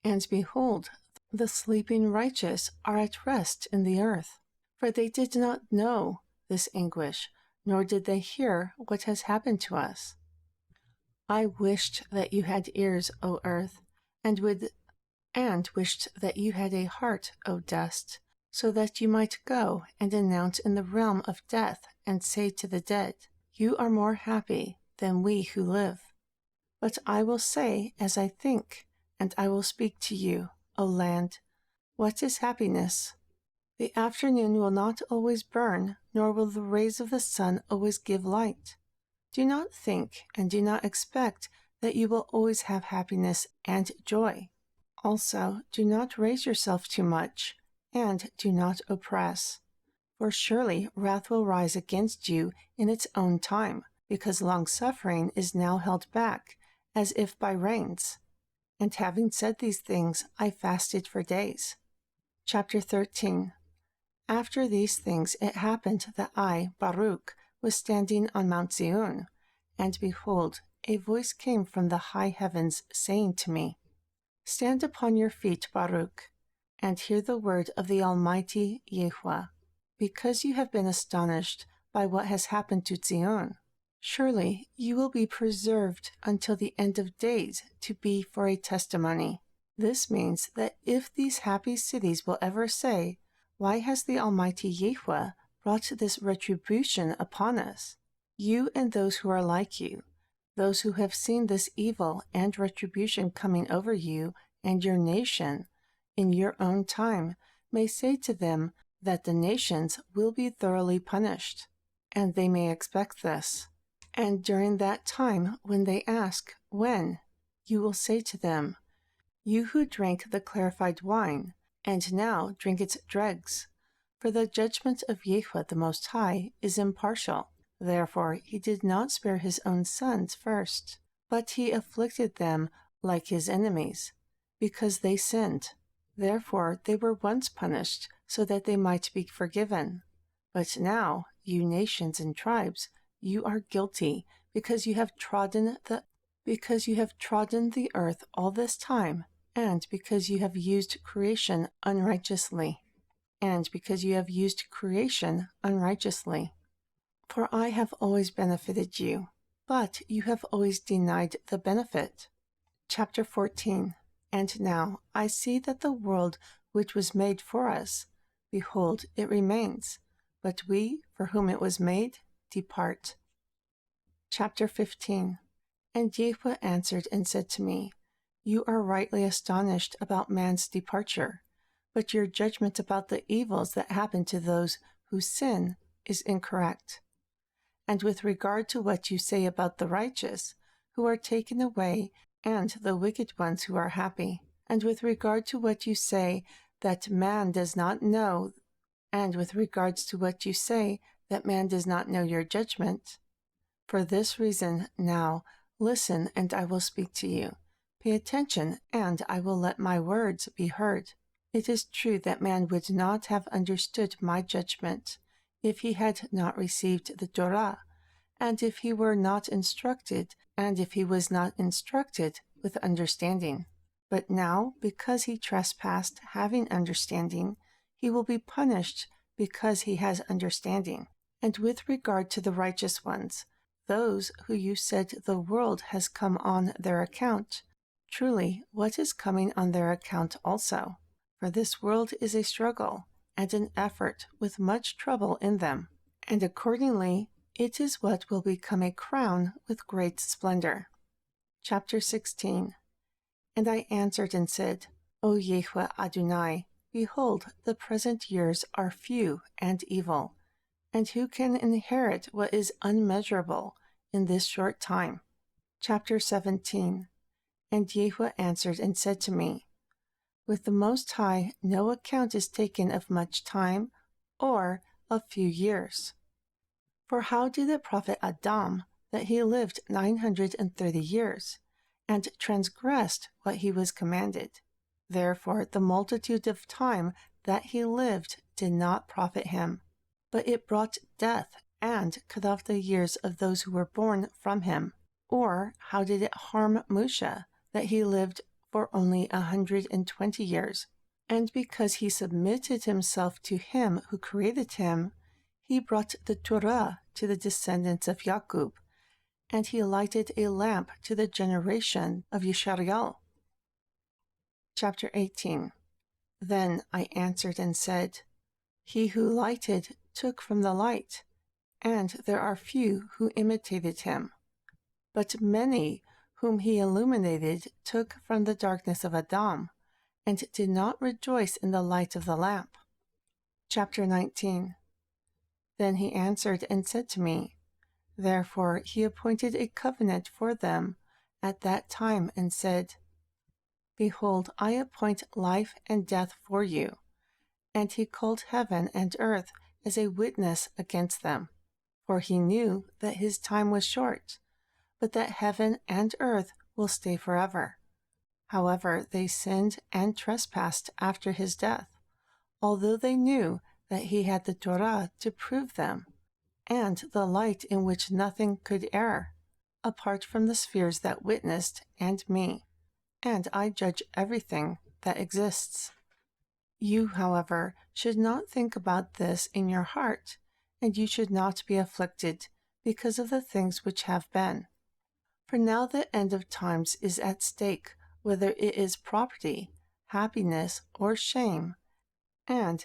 and behold, the sleeping righteous are at rest in the earth. For they did not know this anguish, nor did they hear what has happened to us. I wished that you had ears, O earth, and wished that you had a heart, O dust, so that you might go and announce in the realm of death, and say to the dead, You are more happy than we who live. But I will say as I think, and I will speak to you, O land, what is happiness? The afternoon will not always burn, nor will the rays of the sun always give light. Do not think and do not expect that you will always have happiness and joy. Also, do not raise yourself too much, and do not oppress. For surely wrath will rise against you in its own time, because long-suffering is now held back, as if by rains. And having said these things, I fasted for days. Chapter 13. After these things it happened that I, BaRuK, was standing on Mount Zion, and behold, a voice came from the high heavens, saying to me, Stand upon your feet, BaRuK, and hear the word of the Almighty Yehovah, because you have been astonished by what has happened to Zion. Surely you will be preserved until the end of days to be for a testimony. This means that if these happy cities will ever say, "Why has the Almighty Yahweh brought this retribution upon us?" You and those who are like you, those who have seen this evil and retribution coming over you and your nation in your own time, may say to them that the nations will be thoroughly punished, and they may expect this. And during that time, when they ask, "When?" you will say to them, "You who drank the clarified wine, and now drink its dregs. For the judgment of Yahweh the Most High is impartial. Therefore he did not spare his own sons first, but he afflicted them like his enemies, because they sinned. Therefore they were once punished, so that they might be forgiven. But now, you nations and tribes, you are guilty, because you have trodden the earth all this time, and because you have used creation unrighteously. For I have always benefited you, but you have always denied the benefit. Chapter 14. And now I see that the world which was made for us, behold, it remains, but we, for whom it was made, depart. Chapter 15. And Yahweh answered and said to me, You are rightly astonished about man's departure, but your judgment about the evils that happen to those who sin is incorrect. And with regard to what you say about the righteous, who are taken away, and the wicked ones who are happy, and with regard to what you say that man does not know, your judgment, for this reason now listen, and I will speak to you. Pay attention, and I will let my words be heard. It is true that man would not have understood my judgment if he had not received the Torah, and if he were not instructed, with understanding. But now, because he trespassed having understanding, he will be punished because he has understanding. And with regard to the righteous ones, those who you said the world has come on their account, truly what is coming on their account also? For this world is a struggle and an effort with much trouble in them, and accordingly it is what will become a crown with great splendor. Chapter 16. And I answered and said, O Yahweh Adonai, behold, the present years are few and evil, and who can inherit what is unmeasurable in this short time? Chapter 17. And Yahweh answered and said to me, With the Most High no account is taken of much time or of few years. For how did the prophet Adam, that he lived 930 years, and transgressed what he was commanded? Therefore the multitude of time that he lived did not profit him, but it brought death and cut off the years of those who were born from him. Or how did it harm Moshe, that he lived for only 120 years? And because he submitted himself to him who created him, he brought the torah to the descendants of Jacob, and he lighted a lamp to the generation of Yeshayael. Chapter 18. Then I answered and said, He who lighted took from the light, and there are few who imitated him. But many whom he illuminated took from the darkness of Adam, and did not rejoice in the light of the lamp. Chapter 19. Then he answered and said to me, Therefore he appointed a covenant for them at that time, and said, Behold, I appoint life and death for you. And he called heaven and earth as a witness against them. For he knew that his time was short, but that heaven and earth will stay forever. However, they sinned and trespassed after his death, although they knew that he had the Torah to prove them, and the light in which nothing could err, apart from the spheres that witnessed and me. And I judge everything that exists. You, however, should not think about this in your heart, and you should not be afflicted, because of the things which have been. For now the end of times is at stake, whether it is property, happiness, or shame, and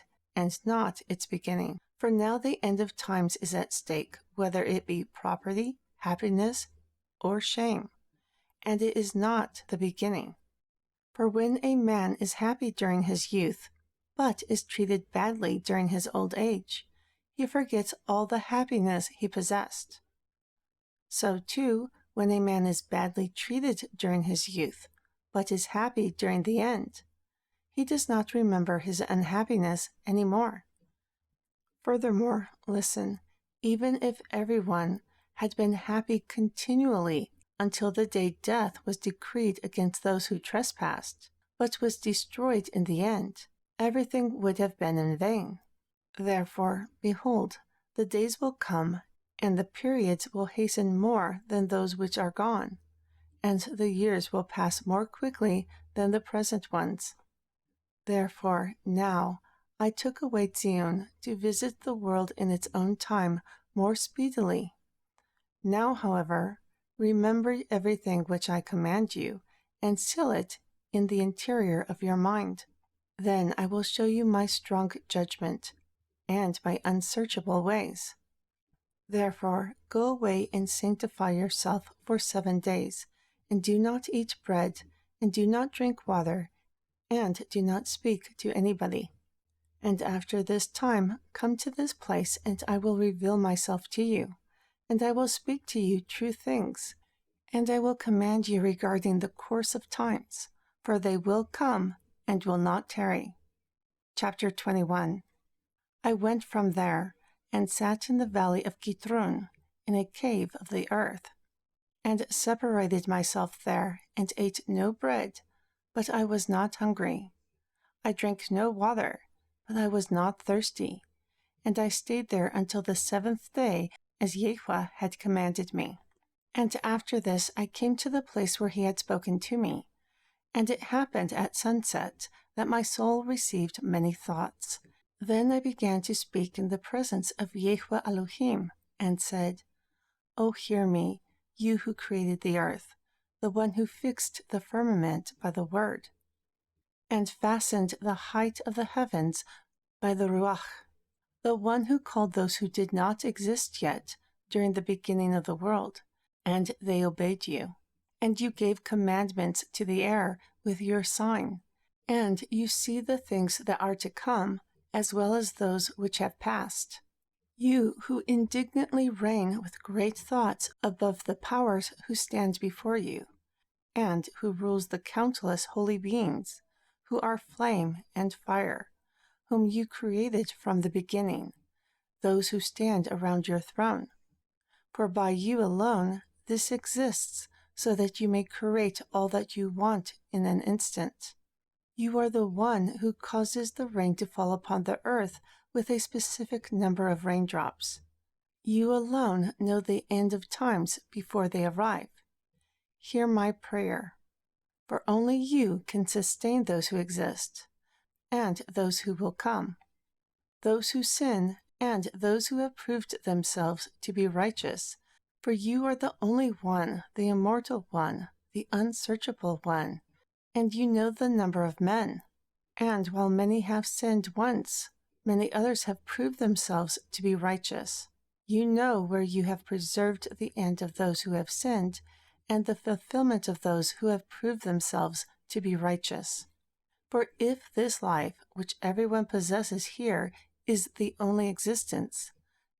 not its beginning. For now the end of times is at stake, whether it be property, happiness, or shame, and it is not the beginning. For when a man is happy during his youth, but is treated badly during his old age, he forgets all the happiness he possessed. So too, when a man is badly treated during his youth, but is happy during the end, he does not remember his unhappiness any more. Furthermore, listen, even if everyone had been happy continually until the day death was decreed against those who trespassed, but was destroyed in the end, everything would have been in vain. Therefore, behold, the days will come, and the periods will hasten more than those which are gone, and the years will pass more quickly than the present ones. Therefore, now I took away Zion to visit the world in its own time more speedily. Now, however, remember everything which I command you, and seal it in the interior of your mind. Then I will show you my strong judgment, and my unsearchable ways. Therefore, go away and sanctify yourself for 7 days, and do not eat bread, and do not drink water, and do not speak to anybody. And after this time, come to this place, and I will reveal myself to you, and I will speak to you true things, and I will command you regarding the course of times, for they will come and will not tarry. Chapter 21. I went from there, and sat in the valley of Kidron, in a cave of the earth, and separated myself there, and ate no bread, but I was not hungry. I drank no water, but I was not thirsty, and I stayed there until the 7th day, as Yahweh had commanded me. And after this I came to the place where he had spoken to me. And it happened at sunset that my soul received many thoughts. Then I began to speak in the presence of Yahweh Elohim, and said, O hear me, you who created the earth, the one who fixed the firmament by the word, and fastened the height of the heavens by the BeRuack, the one who called those who did not exist yet during the beginning of the world, and they obeyed you. And you gave commandments to the air with your sign, and you see the things that are to come, as well as those which have passed. You who indignantly reign with great thoughts above the powers who stand before you, and who rules the countless holy beings, who are flame and fire, whom you created from the beginning, those who stand around your throne. For by you alone this exists, so that you may create all that you want in an instant. You are the one who causes the rain to fall upon the earth with a specific number of raindrops. You alone know the end of times before they arrive. Hear my prayer, for only you can sustain those who exist, and those who will come, those who sin, and those who have proved themselves to be righteous, for you are the only one, the immortal one, the unsearchable one, and you know the number of men. And while many have sinned once, many others have proved themselves to be righteous. You know where you have preserved the end of those who have sinned, and the fulfillment of those who have proved themselves to be righteous. For if this life, which everyone possesses here, is the only existence,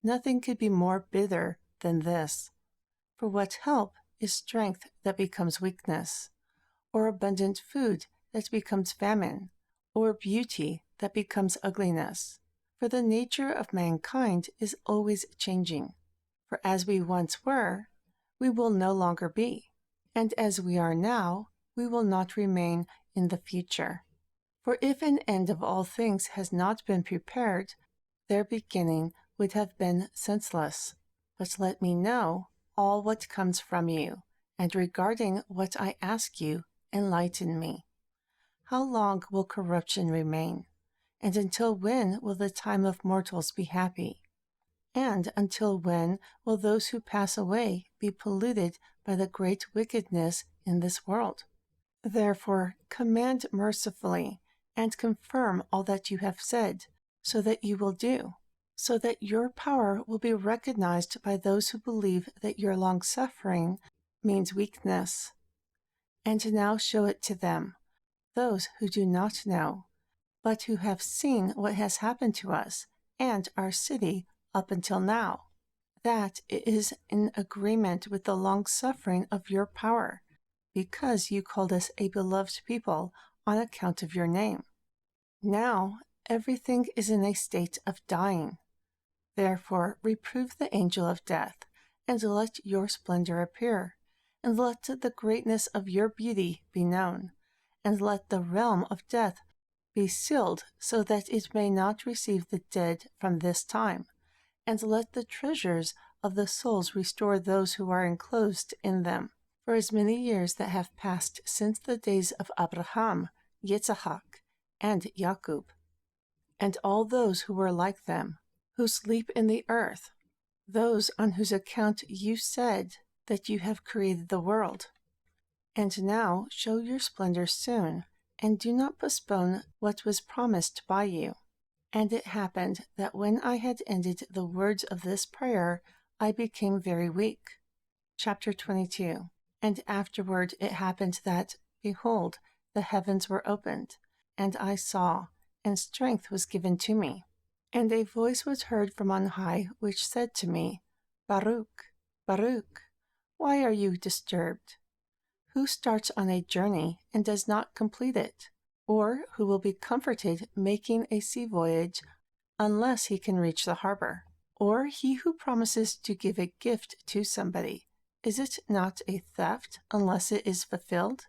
nothing could be more bitter than this. For what help is strength that becomes weakness, or abundant food that becomes famine, or beauty that becomes ugliness? For the nature of mankind is always changing. For as we once were, we will no longer be, and as we are now, we will not remain in the future. For if an end of all things has not been prepared, their beginning would have been senseless. But let me know all what comes from you, and regarding what I ask you, enlighten me. How long will corruption remain? And until when will the time of mortals be happy? And until when will those who pass away be polluted by the great wickedness in this world? Therefore, command mercifully, and confirm all that you have said, so that you will do, so that your power will be recognized by those who believe that your long-suffering means weakness. And now show it to them, those who do not know, but who have seen what has happened to us and our city up until now, that it is in agreement with the long-suffering of your power, because you called us a beloved people on account of your name. Now everything is in a state of dying. Therefore reprove the angel of death, and let your splendor appear, and let the greatness of your beauty be known, and let the realm of death be sealed so that it may not receive the dead from this time, and let the treasures of the souls restore those who are enclosed in them. For as many years that have passed since the days of Abraham, Yitzhak, and Jacob, and all those who were like them, who sleep in the earth, those on whose account you said that you have created the world. And now show your splendor soon, and do not postpone what was promised by you. And it happened that when I had ended the words of this prayer, I became very weak. Chapter 22. And afterward it happened that, behold, the heavens were opened, and I saw, and strength was given to me. And a voice was heard from on high, which said to me, Baruch, Baruch, why are you disturbed? Who starts on a journey and does not complete it? Or who will be comforted making a sea voyage unless he can reach the harbor? Or he who promises to give a gift to somebody, is it not a theft unless it is fulfilled?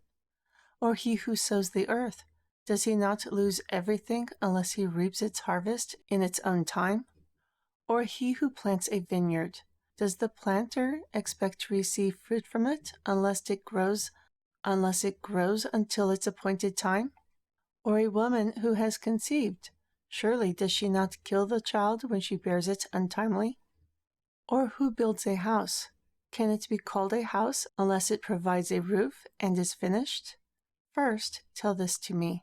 Or he who sows the earth, does he not lose everything unless he reaps its harvest in its own time? Or he who plants a vineyard, does the planter expect to receive fruit from it unless it grows until its appointed time? Or a woman who has conceived, surely does she not kill the child when she bears it untimely? Or who builds a house, can it be called a house unless it provides a roof and is finished? First, tell this to me.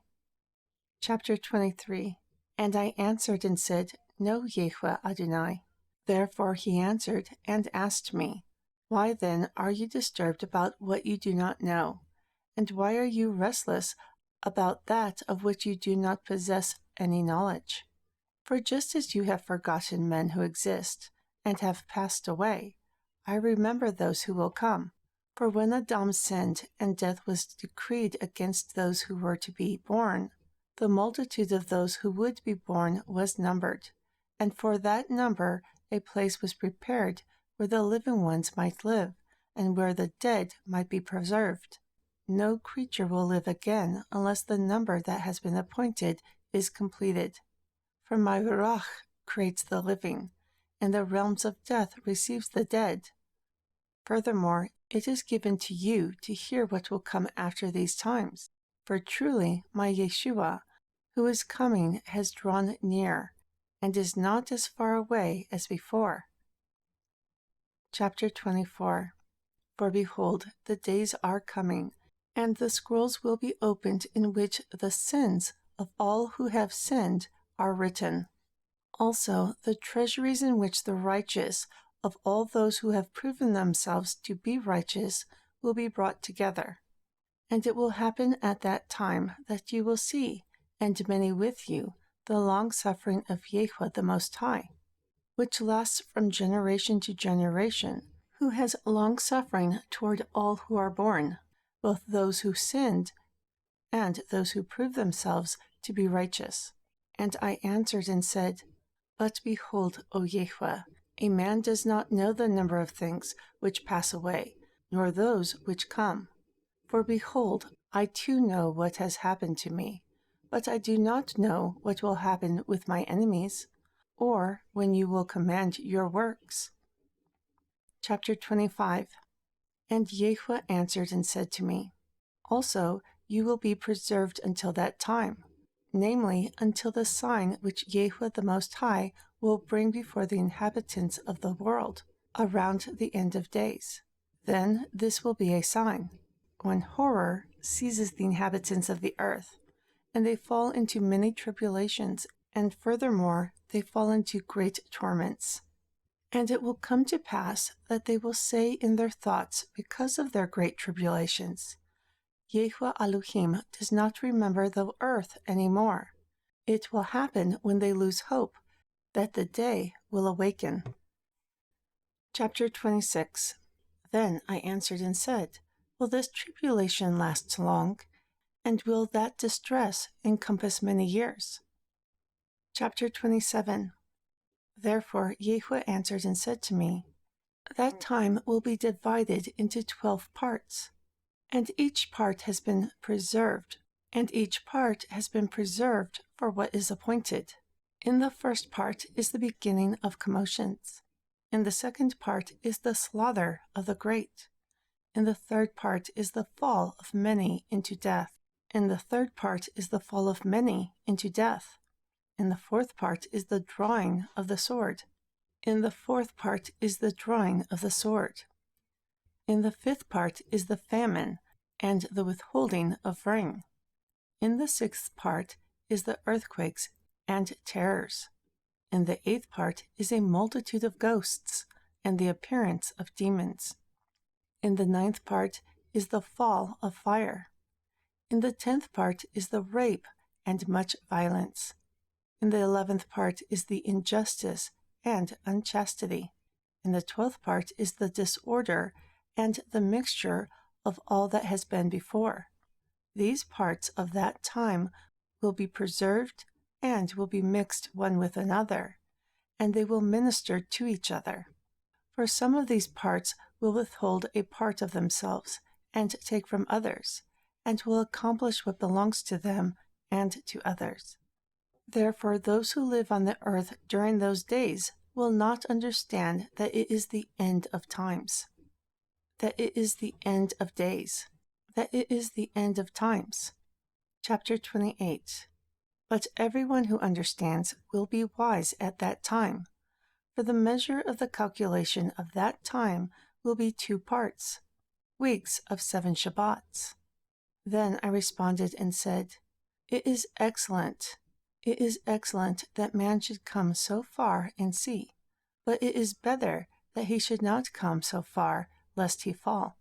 Chapter 23. And I answered and said, No, Yahweh Adonai. Therefore he answered and asked me, Why then are you disturbed about what you do not know? And why are you restless about that of which you do not possess any knowledge? For just as you have forgotten men who exist, and have passed away, I remember those who will come. For when Adam sinned, and death was decreed against those who were to be born, the multitude of those who would be born was numbered, and for that number a place was prepared where the living ones might live, and where the dead might be preserved. No creature will live again unless the number that has been appointed is completed. For my BeRuack creates the living, and the realms of death receives the dead. Furthermore, it is given to you to hear what will come after these times. For truly my Yeshua, who is coming, has drawn near, and is not as far away as before. Chapter 24. For behold, the days are coming, and the scrolls will be opened in which the sins of all who have sinned are written. Also the treasuries in which the righteous of all those who have proven themselves to be righteous will be brought together. And it will happen at that time that you will see, and many with you, the long-suffering of Yahweh the Most High, which lasts from generation to generation, who has long-suffering toward all who are born, both those who sinned and those who prove themselves to be righteous. And I answered and said, But behold, O Yahweh, a man does not know the number of things which pass away, nor those which come. For behold, I too know what has happened to me, but I do not know what will happen with my enemies, or when you will command your works. Chapter 25. And Yahweh answered and said to me, Also you will be preserved until that time, namely until the sign which Yahweh the Most High will bring before the inhabitants of the world around the end of days. Then this will be a sign, when horror seizes the inhabitants of the earth, and they fall into many tribulations, and furthermore they fall into great torments. And it will come to pass that they will say in their thoughts because of their great tribulations, Yehovah Elohim does not remember the earth any more. It will happen when they lose hope, that the day will awaken. Chapter 26. Then I answered and said, will this tribulation last long, and will that distress encompass many years? Chapter 27. Therefore Yehovah answered and said to me, that time will be divided into 12 parts, and each part has been preserved, for what is appointed. In the first part is the beginning of commotions. In the second part is the slaughter of the great. In the third part is the fall of many into death. In the third part is the fall of many into death. In the fourth part is the drawing of the sword. In the fourth part is the drawing of the sword. In the fifth part is the famine and the withholding of rain. In the sixth part is the earthquakes and terrors. In the eighth part is a multitude of ghosts and the appearance of demons. In the ninth part is the fall of fire. In the 10th part is the rape and much violence. In the 11th part is the injustice and unchastity. In the 12th part is the disorder and the mixture of all that has been before. These parts of that time will be preserved and will be mixed one with another, and they will minister to each other. For some of these parts will withhold a part of themselves and take from others, and will accomplish what belongs to them and to others. Therefore those who live on the earth during those days will not understand that it is the end of times, that it is the end of days, that it is the end of times. Chapter 28. But everyone who understands will be wise at that time, for the measure of the calculation of that time will be 2 parts, weeks of 7 shabbats. Then I responded and said, it is excellent that man should come so far and see, but it is better that he should not come so far, lest he fall.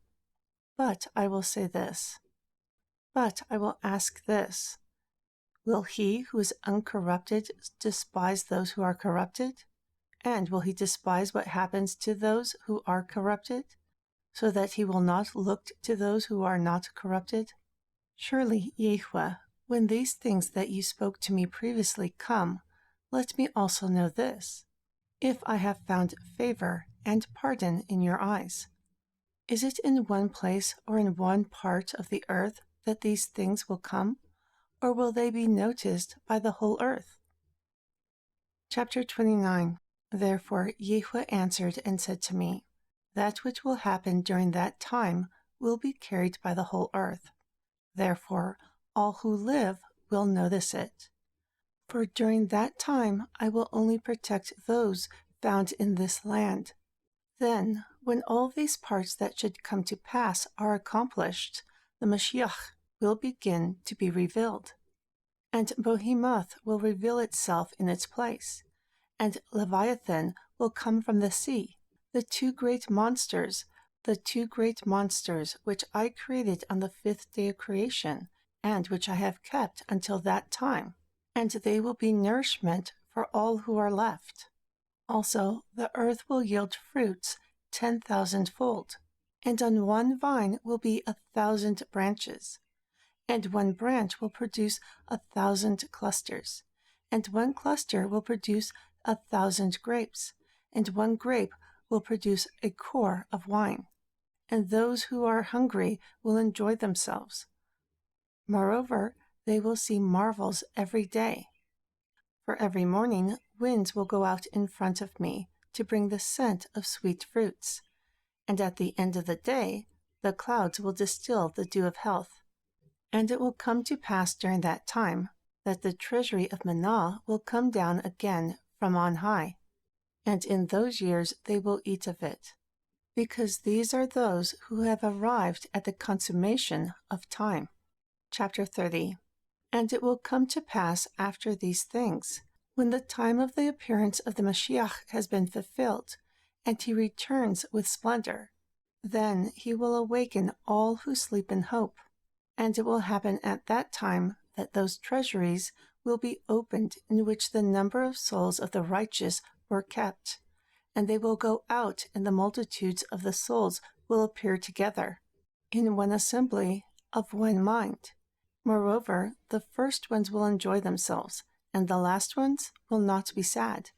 But I will say this, but I will ask this, will he who is uncorrupted despise those who are corrupted? And will he despise what happens to those who are corrupted, so that he will not look to those who are not corrupted? Surely, Yehovah, when these things that you spoke to me previously come, let me also know this, if I have found favor and pardon in your eyes. Is it in one place or in one part of the earth that these things will come, or will they be noticed by the whole earth? Chapter 29. Therefore Yehovah answered and said to me, that which will happen during that time will be carried by the whole earth. Therefore all who live will notice it. For during that time I will only protect those found in this land. Then, when all these parts that should come to pass are accomplished, the Mashiach will begin to be revealed. And Behemoth will reveal itself in its place, and Leviathan will come from the sea, the two great monsters which I created on the 5th day of creation, and which I have kept until that time, and they will be nourishment for all who are left. Also, the earth will yield fruits 10,000-fold, and on one vine will be 1,000 branches, and one branch will produce 1,000 clusters, and one cluster will produce 1,000 grapes, and one grape will produce a core of wine, and those who are hungry will enjoy themselves. Moreover, they will see marvels every day. For every morning winds will go out in front of me to bring the scent of sweet fruits, and at the end of the day the clouds will distill the dew of health. And it will come to pass during that time that the treasury of manna will come down again from on high, and in those years they will eat of it, because these are those who have arrived at the consummation of time. Chapter 30. And it will come to pass after these things, when the time of the appearance of the Mashiach has been fulfilled, and he returns with splendor, then he will awaken all who sleep in hope. And it will happen at that time that those treasuries will be opened in which the number of souls of the righteous were kept, and they will go out, and the multitudes of the souls will appear together, in one assembly of one mind. Moreover, the first ones will enjoy themselves, and the last ones will not be sad.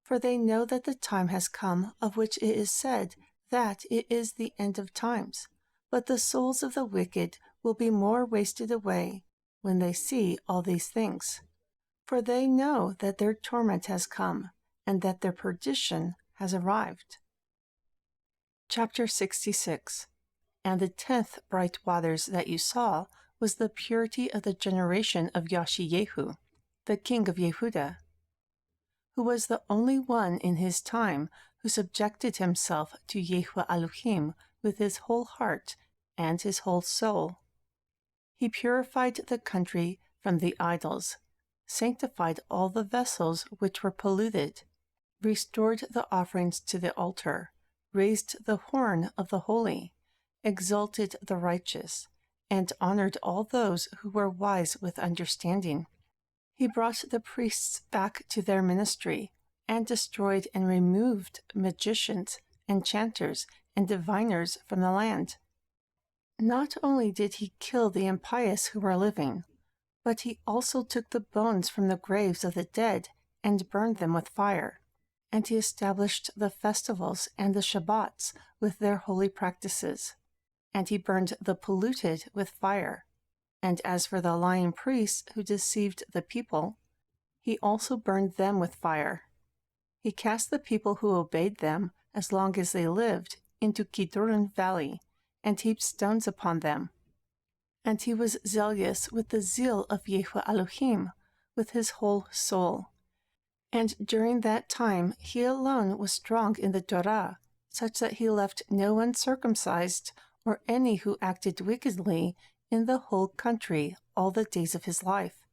For they know that the time has come of which it is said that it is the end of times. But the souls of the wicked will be more wasted away when they see all these things. For they know that their torment has come, and that their perdition has arrived. Chapter 66. And the 10th bright waters that you saw was the purity of the generation of Jeshojehu, the king of Yehudah, who was the only one in his time who subjected himself to Yahweh Elohim with his whole heart and his whole soul. He purified the country from the idols, sanctified all the vessels which were polluted, restored the offerings to the altar, raised the horn of the holy, exalted the righteous, and honored all those who were wise with understanding. He brought the priests back to their ministry, and destroyed and removed magicians, enchanters, and diviners from the land. Not only did he kill the impious who were living, but he also took the bones from the graves of the dead and burned them with fire. And he established the festivals and the shabats with their holy practices. And he burned the polluted with fire. And as for the lying priests who deceived the people, he also burned them with fire. He cast the people who obeyed them, as long as they lived, into Kidron Valley, and heaped stones upon them. And he was zealous with the zeal of Yahweh Elohim, with his whole soul. And during that time he alone was strong in the torah, such that he left no uncircumcised or any who acted wickedly in the whole country all the days of his life.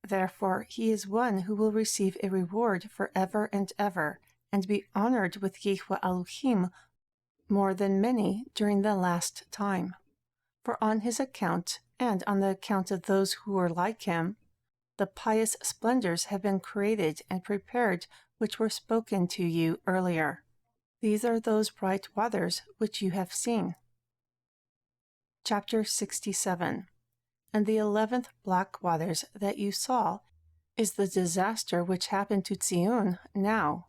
Therefore he is one who will receive a reward forever and ever, and be honored with Yahweh Elohim more than many during the last time. For on his account, and on the account of those who are like him, the pious splendors have been created and prepared which were spoken to you earlier. These are those bright waters which you have seen. Chapter 67. And the 11th black waters that you saw is the disaster which happened to Zion now.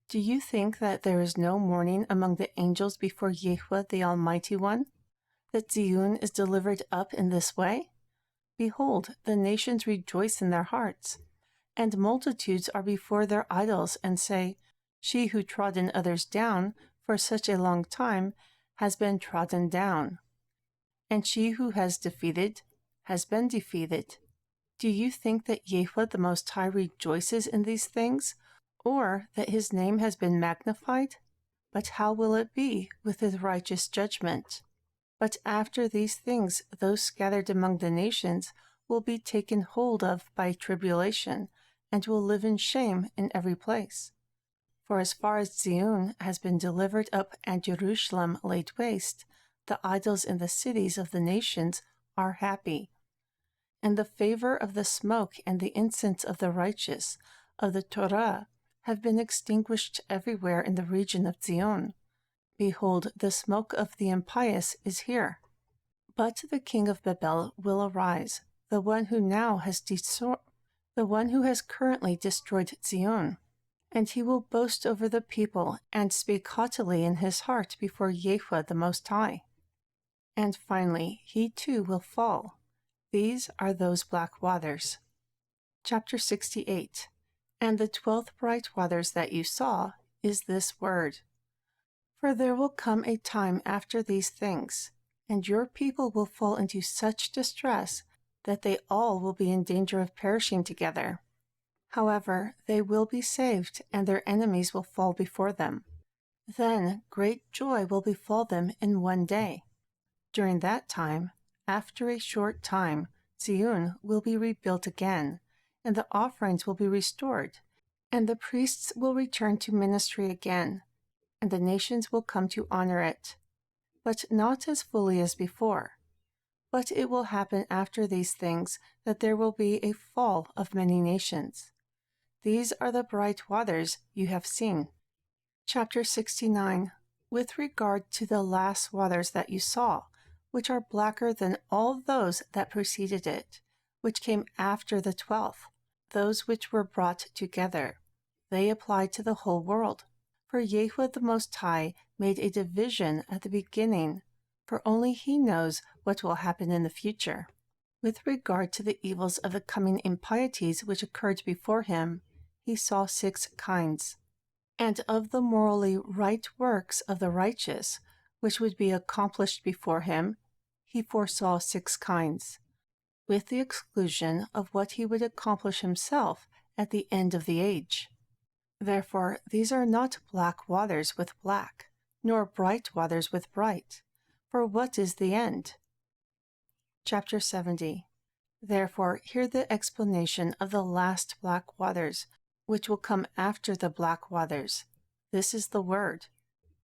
Do you think that there is no mourning among the angels before Yahweh the Almighty One, that Zion is delivered up in this way? Behold, the nations rejoice in their hearts, and multitudes are before their idols and say, She who trodden others down for such a long time has been trodden down, and she who has defeated has been defeated. Do you think that Yahweh the Most High rejoices in these things, or that his name has been magnified? But how will it be with his righteous judgment? But after these things, those scattered among the nations will be taken hold of by tribulation, and will live in shame in every place. For as far as Zion has been delivered up and Jerusalem laid waste, the idols in the cities of the nations are happy. And the favor of the smoke and the incense of the righteous, of the torah, have been extinguished everywhere in the region of Zion. Behold, the smoke of the impious is here. But the king of Babel will arise, the one who has currently destroyed Zion, and he will boast over the people and speak haughtily in his heart before Yahweh the Most High. And finally, he too will fall. These are those black waters. Chapter 68. And the 12th bright waters that you saw is this word. For there will come a time after these things, and your people will fall into such distress that they all will be in danger of perishing together. However, they will be saved, and their enemies will fall before them. Then great joy will befall them in one day. During that time, after a short time, Zion will be rebuilt again, and the offerings will be restored, and the priests will return to ministry again, and the nations will come to honor it, but not as fully as before. But it will happen after these things that there will be a fall of many nations. These are the bright waters you have seen. Chapter 69. With regard to the last waters that you saw, which are blacker than all those that preceded it, which came after the 12th, those which were brought together, they apply to the whole world. For Yahweh the Most High made a division at the beginning, for only He knows what will happen in the future. With regard to the evils of the coming impieties which occurred before Him, He saw 6 kinds. And of the morally right works of the righteous, which would be accomplished before Him, He foresaw 6 kinds, with the exclusion of what He would accomplish Himself at the end of the age. Therefore, these are not black waters with black, nor bright waters with bright. For what is the end? Chapter 70. Therefore, hear the explanation of the last black waters, which will come after the black waters. This is the word.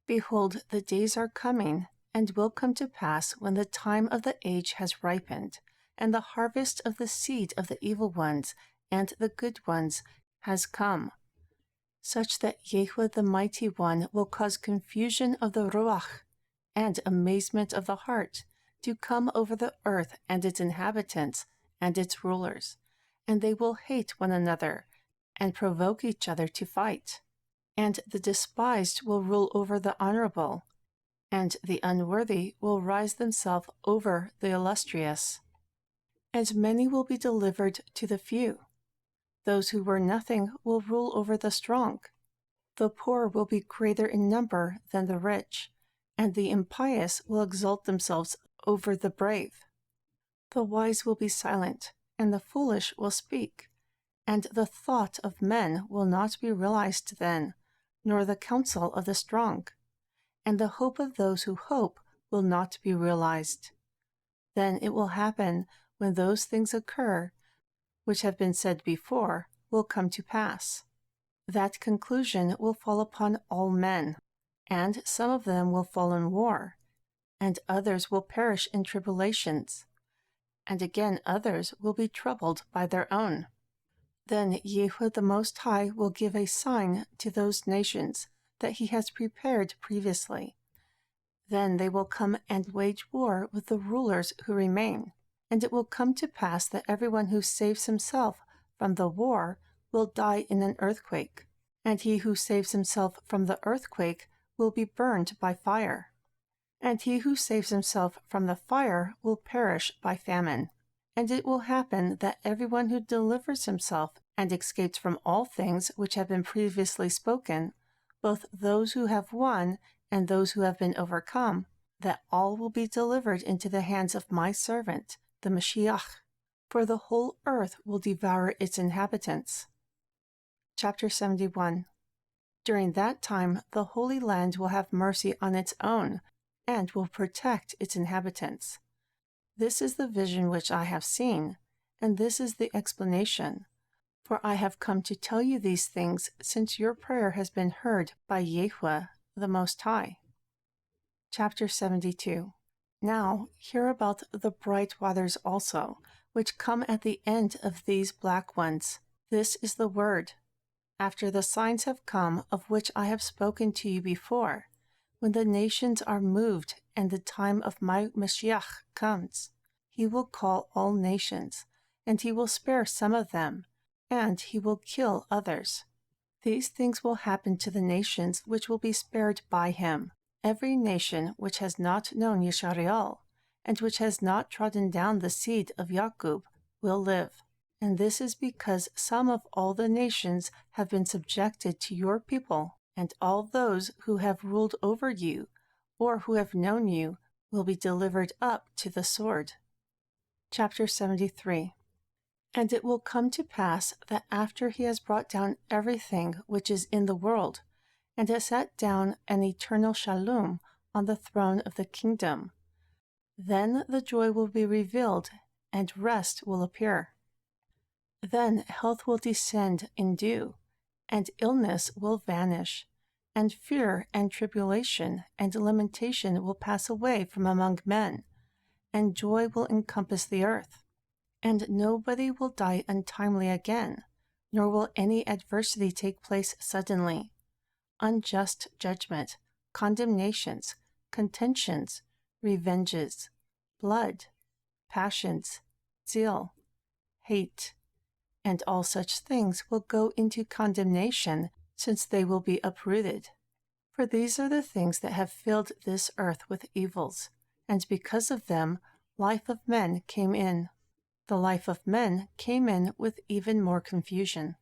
Behold, the days are coming, and will come to pass when the time of the age has ripened, and the harvest of the seed of the evil ones and the good ones has come, such that Yahweh the Mighty One will cause confusion of the Ruach and amazement of the heart to come over the earth and its inhabitants and its rulers, and they will hate one another and provoke each other to fight. And the despised will rule over the honorable, and the unworthy will rise themselves over the illustrious. And many will be delivered to the few. Those who were nothing will rule over the strong. The poor will be greater in number than the rich, and the impious will exalt themselves over the brave. The wise will be silent, and the foolish will speak, and the thought of men will not be realized then, nor the counsel of the strong, and the hope of those who hope will not be realized. Then it will happen when those things occur, which have been said before, will come to pass. That conclusion will fall upon all men, and some of them will fall in war, and others will perish in tribulations, and again others will be troubled by their own. Then Yahweh the Most High will give a sign to those nations that He has prepared previously. Then they will come and wage war with the rulers who remain, and it will come to pass that everyone who saves himself from the war will die in an earthquake, and he who saves himself from the earthquake will be burned by fire, and he who saves himself from the fire will perish by famine. And it will happen that everyone who delivers himself and escapes from all things which have been previously spoken, both those who have won and those who have been overcome, that all will be delivered into the hands of my servant, the Mashiach, for the whole earth will devour its inhabitants. Chapter 71. During that time the Holy Land will have mercy on its own, and will protect its inhabitants. This is the vision which I have seen, and this is the explanation. For I have come to tell you these things, since your prayer has been heard by Yahweh the Most High. Chapter 72. Now hear about the bright waters also, which come at the end of these black ones. This is the word. After the signs have come, of which I have spoken to you before, when the nations are moved and the time of my Mashiach comes, He will call all nations, and He will spare some of them, and He will kill others. These things will happen to the nations which will be spared by Him. Every nation which has not known Yisrael, and which has not trodden down the seed of Jacob, will live. And this is because some of all the nations have been subjected to your people, and all those who have ruled over you, or who have known you, will be delivered up to the sword. Chapter 73. And it will come to pass that after he has brought down everything which is in the world, and has set down an eternal shalom on the throne of the kingdom, then the joy will be revealed, and rest will appear. Then health will descend in dew, and illness will vanish, and fear and tribulation and lamentation will pass away from among men, and joy will encompass the earth. And nobody will die untimely again, nor will any adversity take place suddenly. Unjust judgment, condemnations, contentions, revenges, blood, passions, zeal, hate, and all such things will go into condemnation, since they will be uprooted. For these are the things that have filled this earth with evils, and because of them life of men came in. The life of men came in with even more confusion.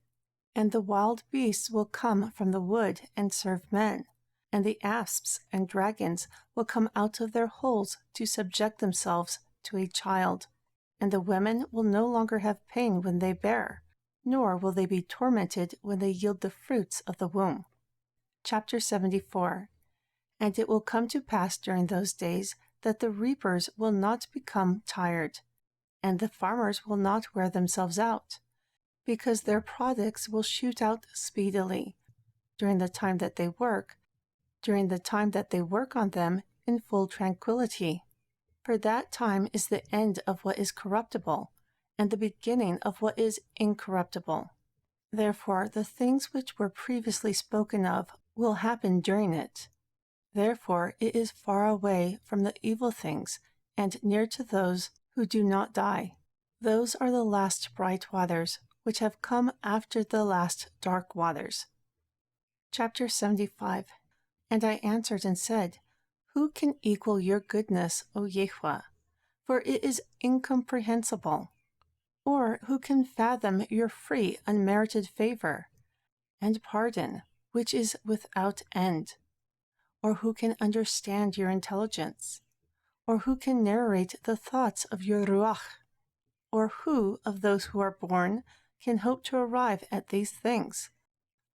And the wild beasts will come from the wood and serve men, and the asps and dragons will come out of their holes to subject themselves to a child. And the women will no longer have pain when they bear, nor will they be tormented when they yield the fruits of the womb. Chapter 74. And it will come to pass during those days that the reapers will not become tired, and the farmers will not wear themselves out, because their products will shoot out speedily during the time that they work on them in full tranquility. For that time is the end of what is corruptible, and the beginning of what is incorruptible. Therefore the things which were previously spoken of will happen during it. Therefore it is far away from the evil things, and near to those who do not die. Those are the last bright waters, which have come after the last dark waters. Chapter 75. And I answered and said, Who can equal your goodness, O Yahweh? For it is incomprehensible. Or who can fathom your free, unmerited favor and pardon, which is without end? Or who can understand your intelligence? Or who can narrate the thoughts of your BeRuack? Or who of those who are born can hope to arrive at these things,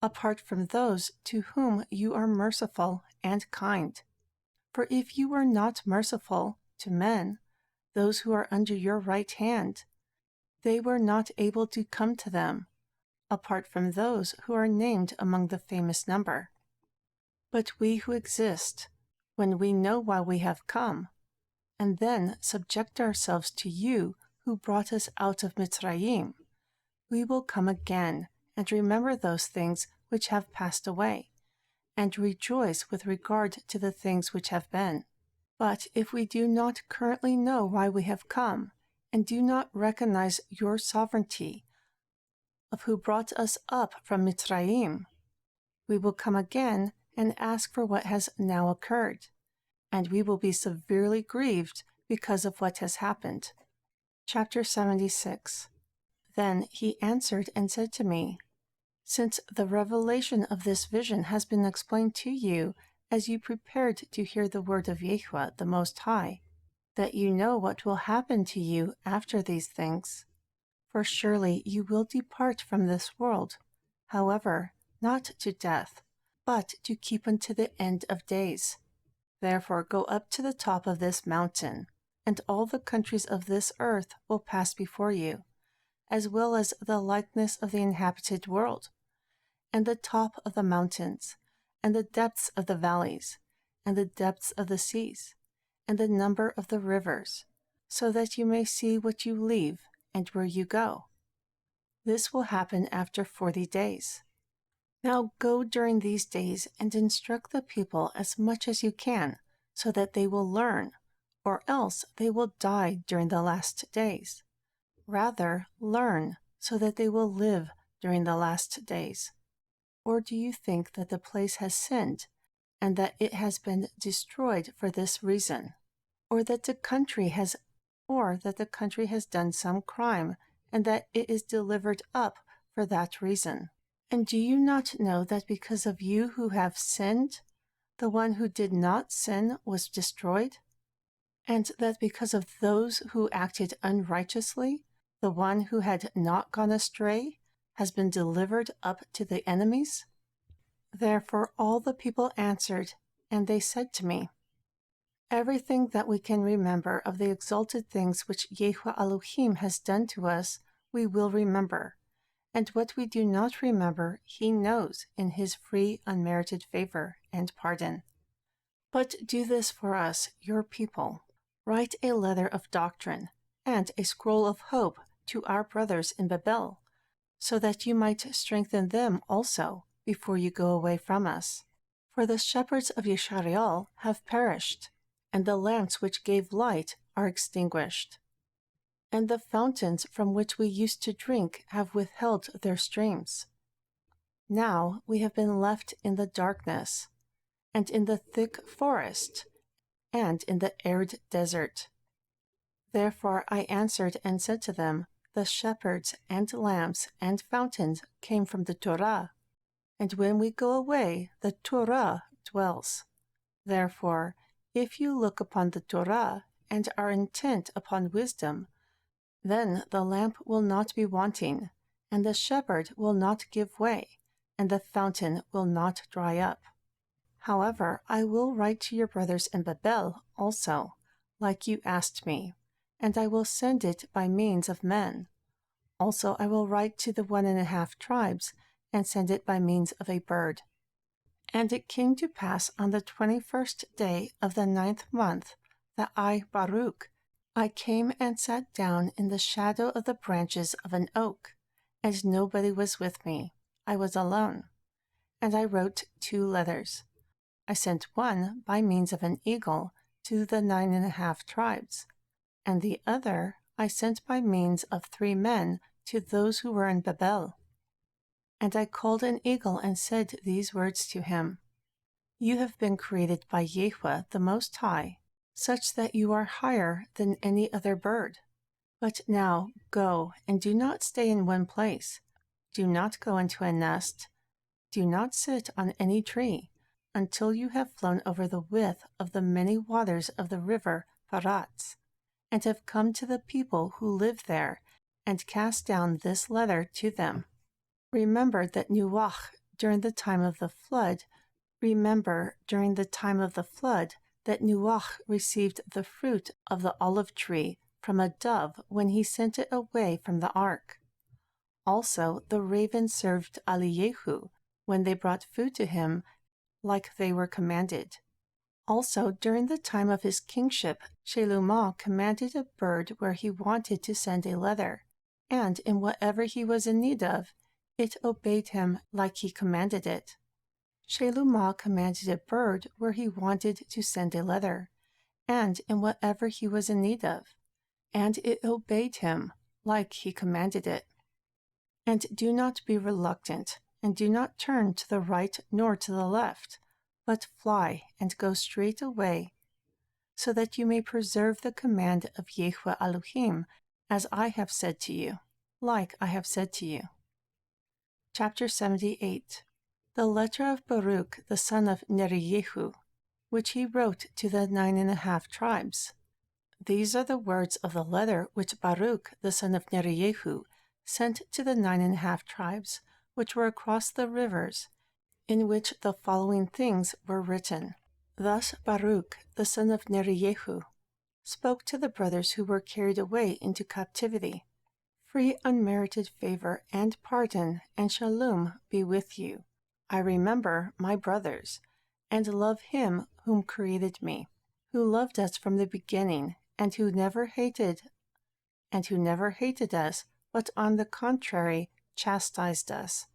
apart from those to whom you are merciful and kind? For if you were not merciful to men, those who are under your right hand, they were not able to come to them, apart from those who are named among the famous number. But we who exist, when we know why we have come, and then subject ourselves to you who brought us out of Mitzrayim, we will come again and remember those things which have passed away, and rejoice with regard to the things which have been. But if we do not currently know why we have come, and do not recognize your sovereignty, of who brought us up from Mitzrayim, we will come again and ask for what has now occurred, and we will be severely grieved because of what has happened. Chapter 76. Then he answered and said to me, Since the revelation of this vision has been explained to you as you prepared to hear the word of Yahweh the Most High, that you know what will happen to you after these things. For surely you will depart from this world, however, not to death, but to keep unto the end of days. Therefore go up to the top of this mountain, and all the countries of this earth will pass before you, as well as the likeness of the inhabited world, and the top of the mountains, and the depths of the valleys, and the depths of the seas, and the number of the rivers, so that you may see what you leave and where you go. This will happen after 40 days. Now go during these days and instruct the people as much as you can, so that they will learn, or else they will die during the last days. Rather, learn, so that they will live during the last days. Or do you think that the place has sinned, and that it has been destroyed for this reason? Or that the country has done some crime, and that it is delivered up for that reason? And do you not know that because of you who have sinned, the one who did not sin was destroyed? And that because of those who acted unrighteously, the one who had not gone astray, has been delivered up to the enemies? Therefore all the people answered, and they said to me, Everything that we can remember of the exalted things which Yahweh Elohim has done to us, we will remember, and what we do not remember, he knows in his free, unmerited favor and pardon. But do this for us, your people. Write a letter of doctrine and a scroll of hope to our brothers in Babel, so that you might strengthen them also before you go away from us. For the shepherds of Yisrael have perished, and the lamps which gave light are extinguished. And the fountains from which we used to drink have withheld their streams. Now we have been left in the darkness, and in the thick forest, and in the arid desert. Therefore I answered and said to them, The shepherds and lamps and fountains came from the Torah, and when we go away, the Torah dwells. Therefore, if you look upon the Torah and are intent upon wisdom, then the lamp will not be wanting, and the shepherd will not give way, and the fountain will not dry up. However, I will write to your brothers in Babel also, like you asked me, and I will send it by means of men. Also I will write to the 1.5 tribes, and send it by means of a bird. And it came to pass on the 21st day of the 9th month, that I, BARUK, I came and sat down in the shadow of the branches of an oak, and nobody was with me. I was alone. And I wrote 2 letters. I sent one by means of an eagle to the 9.5 tribes, and the other I sent by means of 3 men to those who were in Babel. And I called an eagle and said these words to him, You have been created by Yahweh the Most High, such that you are higher than any other bird. But now go, and do not stay in one place. Do not go into a nest. Do not sit on any tree, until you have flown over the width of the many waters of the river Paratz, and have come to the people who live there, and cast down this letter to them. Remember that during the time of the flood that Noach received the fruit of the olive tree from a dove when he sent it away from the ark. Also the ravens served Eliyahu when they brought food to him, like they were commanded. Also during the time of his kingship, Shelomah commanded a bird where he wanted to send a letter, and in whatever he was in need of, it obeyed him like he commanded it. Shelomah commanded a bird where he wanted to send a letter, and in whatever he was in need of, and it obeyed him like he commanded it. And do not be reluctant, and do not turn to the right nor to the left, but fly and go straight away, so that you may preserve the command of Yahweh Elohim, as I have said to you, like I have said to you. Chapter 78. The letter of BaRuK the son of Neriyahu, which he wrote to the 9.5 tribes. These are the words of the letter which BaRuK the son of Neriyahu sent to the 9.5 tribes, which were across the rivers, in which the following things were written. Thus BaRuK the son of Neriyahu spoke to the brothers who were carried away into captivity. Free unmerited favor and pardon and shalom be with you. I remember my brothers, and love him whom created me, who loved us from the beginning, and who never hated us, but on the contrary chastised us.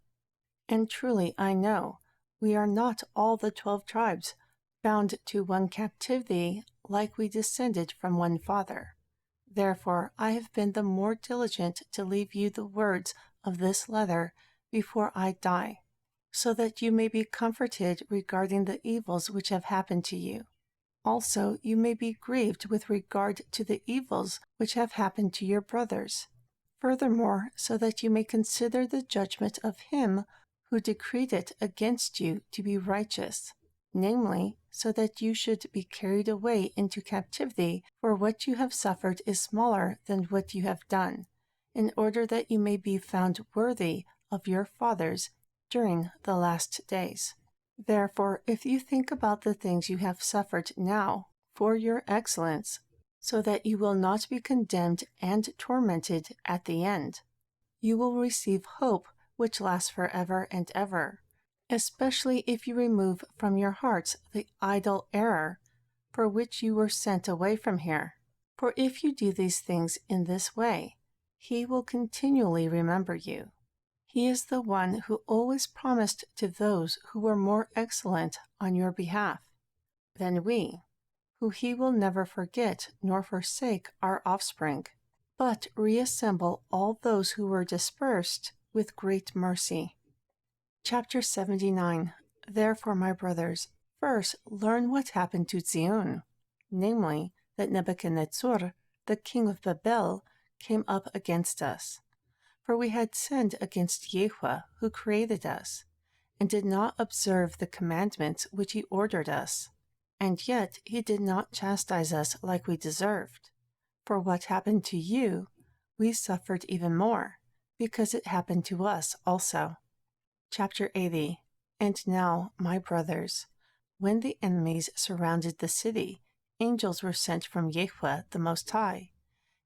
And truly I know, we are not all the 12 tribes bound to one captivity, like we descended from one father. Therefore I have been the more diligent to leave you the words of this letter before I die, so that you may be comforted regarding the evils which have happened to you. Also you may be grieved with regard to the evils which have happened to your brothers. Furthermore, so that you may consider the judgment of him who decreed it against you to be righteous, namely, so that you should be carried away into captivity, for what you have suffered is smaller than what you have done, in order that you may be found worthy of your fathers during the last days. Therefore, if you think about the things you have suffered now for your excellence, so that you will not be condemned and tormented at the end, you will receive hope which lasts forever and ever, especially if you remove from your hearts the idle error for which you were sent away from here. For if you do these things in this way, He will continually remember you. He is the one who always promised to those who were more excellent on your behalf than we, who He will never forget nor forsake our offspring, but reassemble all those who were dispersed with great mercy. Chapter 79. Therefore, my brothers, first learn what happened to Zion, namely, that Nebuchadnezzar, the king of Babel, came up against us. For we had sinned against Yahweh, who created us, and did not observe the commandments which He ordered us. And yet He did not chastise us like we deserved. For what happened to you, we suffered even more, because it happened to us also. Chapter 80. And now, my brothers, when the enemies surrounded the city, angels were sent from Yahweh the Most High,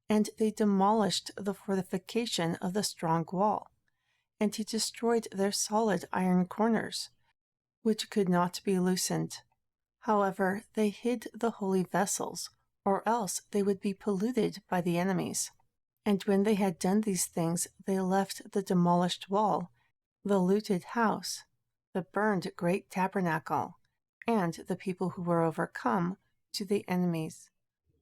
and they demolished the fortification of the strong wall, and He destroyed their solid iron corners, which could not be loosened. However, they hid the holy vessels, or else they would be polluted by the enemies. And when they had done these things, they left the demolished wall, the looted house, the burned great tabernacle, and the people who were overcome to the enemies.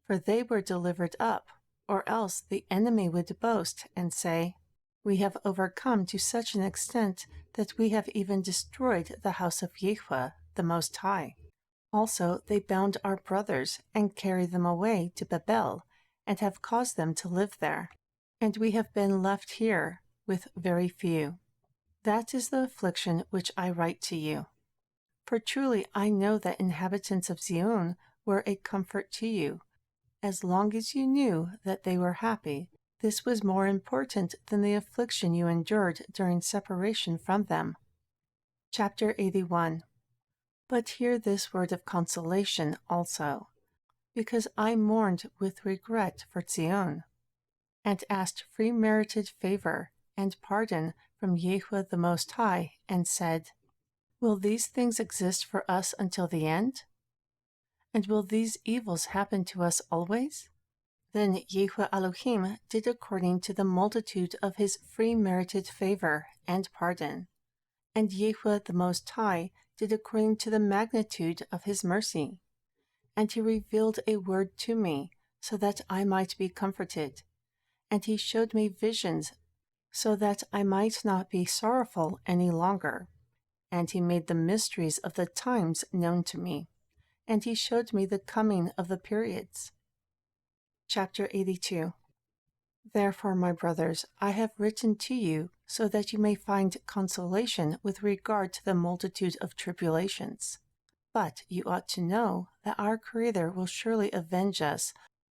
For they were delivered up, or else the enemy would boast and say, We have overcome to such an extent that we have even destroyed the house of Yahweh, the Most High. Also they bound our brothers and carried them away to Babel, and have caused them to live there. And we have been left here with very few. That is the affliction which I write to you. For truly I know that inhabitants of Zion were a comfort to you. As long as you knew that they were happy, this was more important than the affliction you endured during separation from them. Chapter 81. But hear this word of consolation also, because I mourned with regret for Zion, and asked free merited favor and pardon from Yahweh the Most High, and said, Will these things exist for us until the end? And will these evils happen to us always? Then Yahweh Elohim did according to the multitude of His free merited favor and pardon, and Yahweh the Most High did according to the magnitude of His mercy. And He revealed a word to me, so that I might be comforted. And He showed me visions, so that I might not be sorrowful any longer. And He made the mysteries of the times known to me. And He showed me the coming of the periods. Chapter 82. Therefore, my brothers, I have written to you so that you may find consolation with regard to the multitude of tribulations. But you ought to know that our Creator will surely avenge us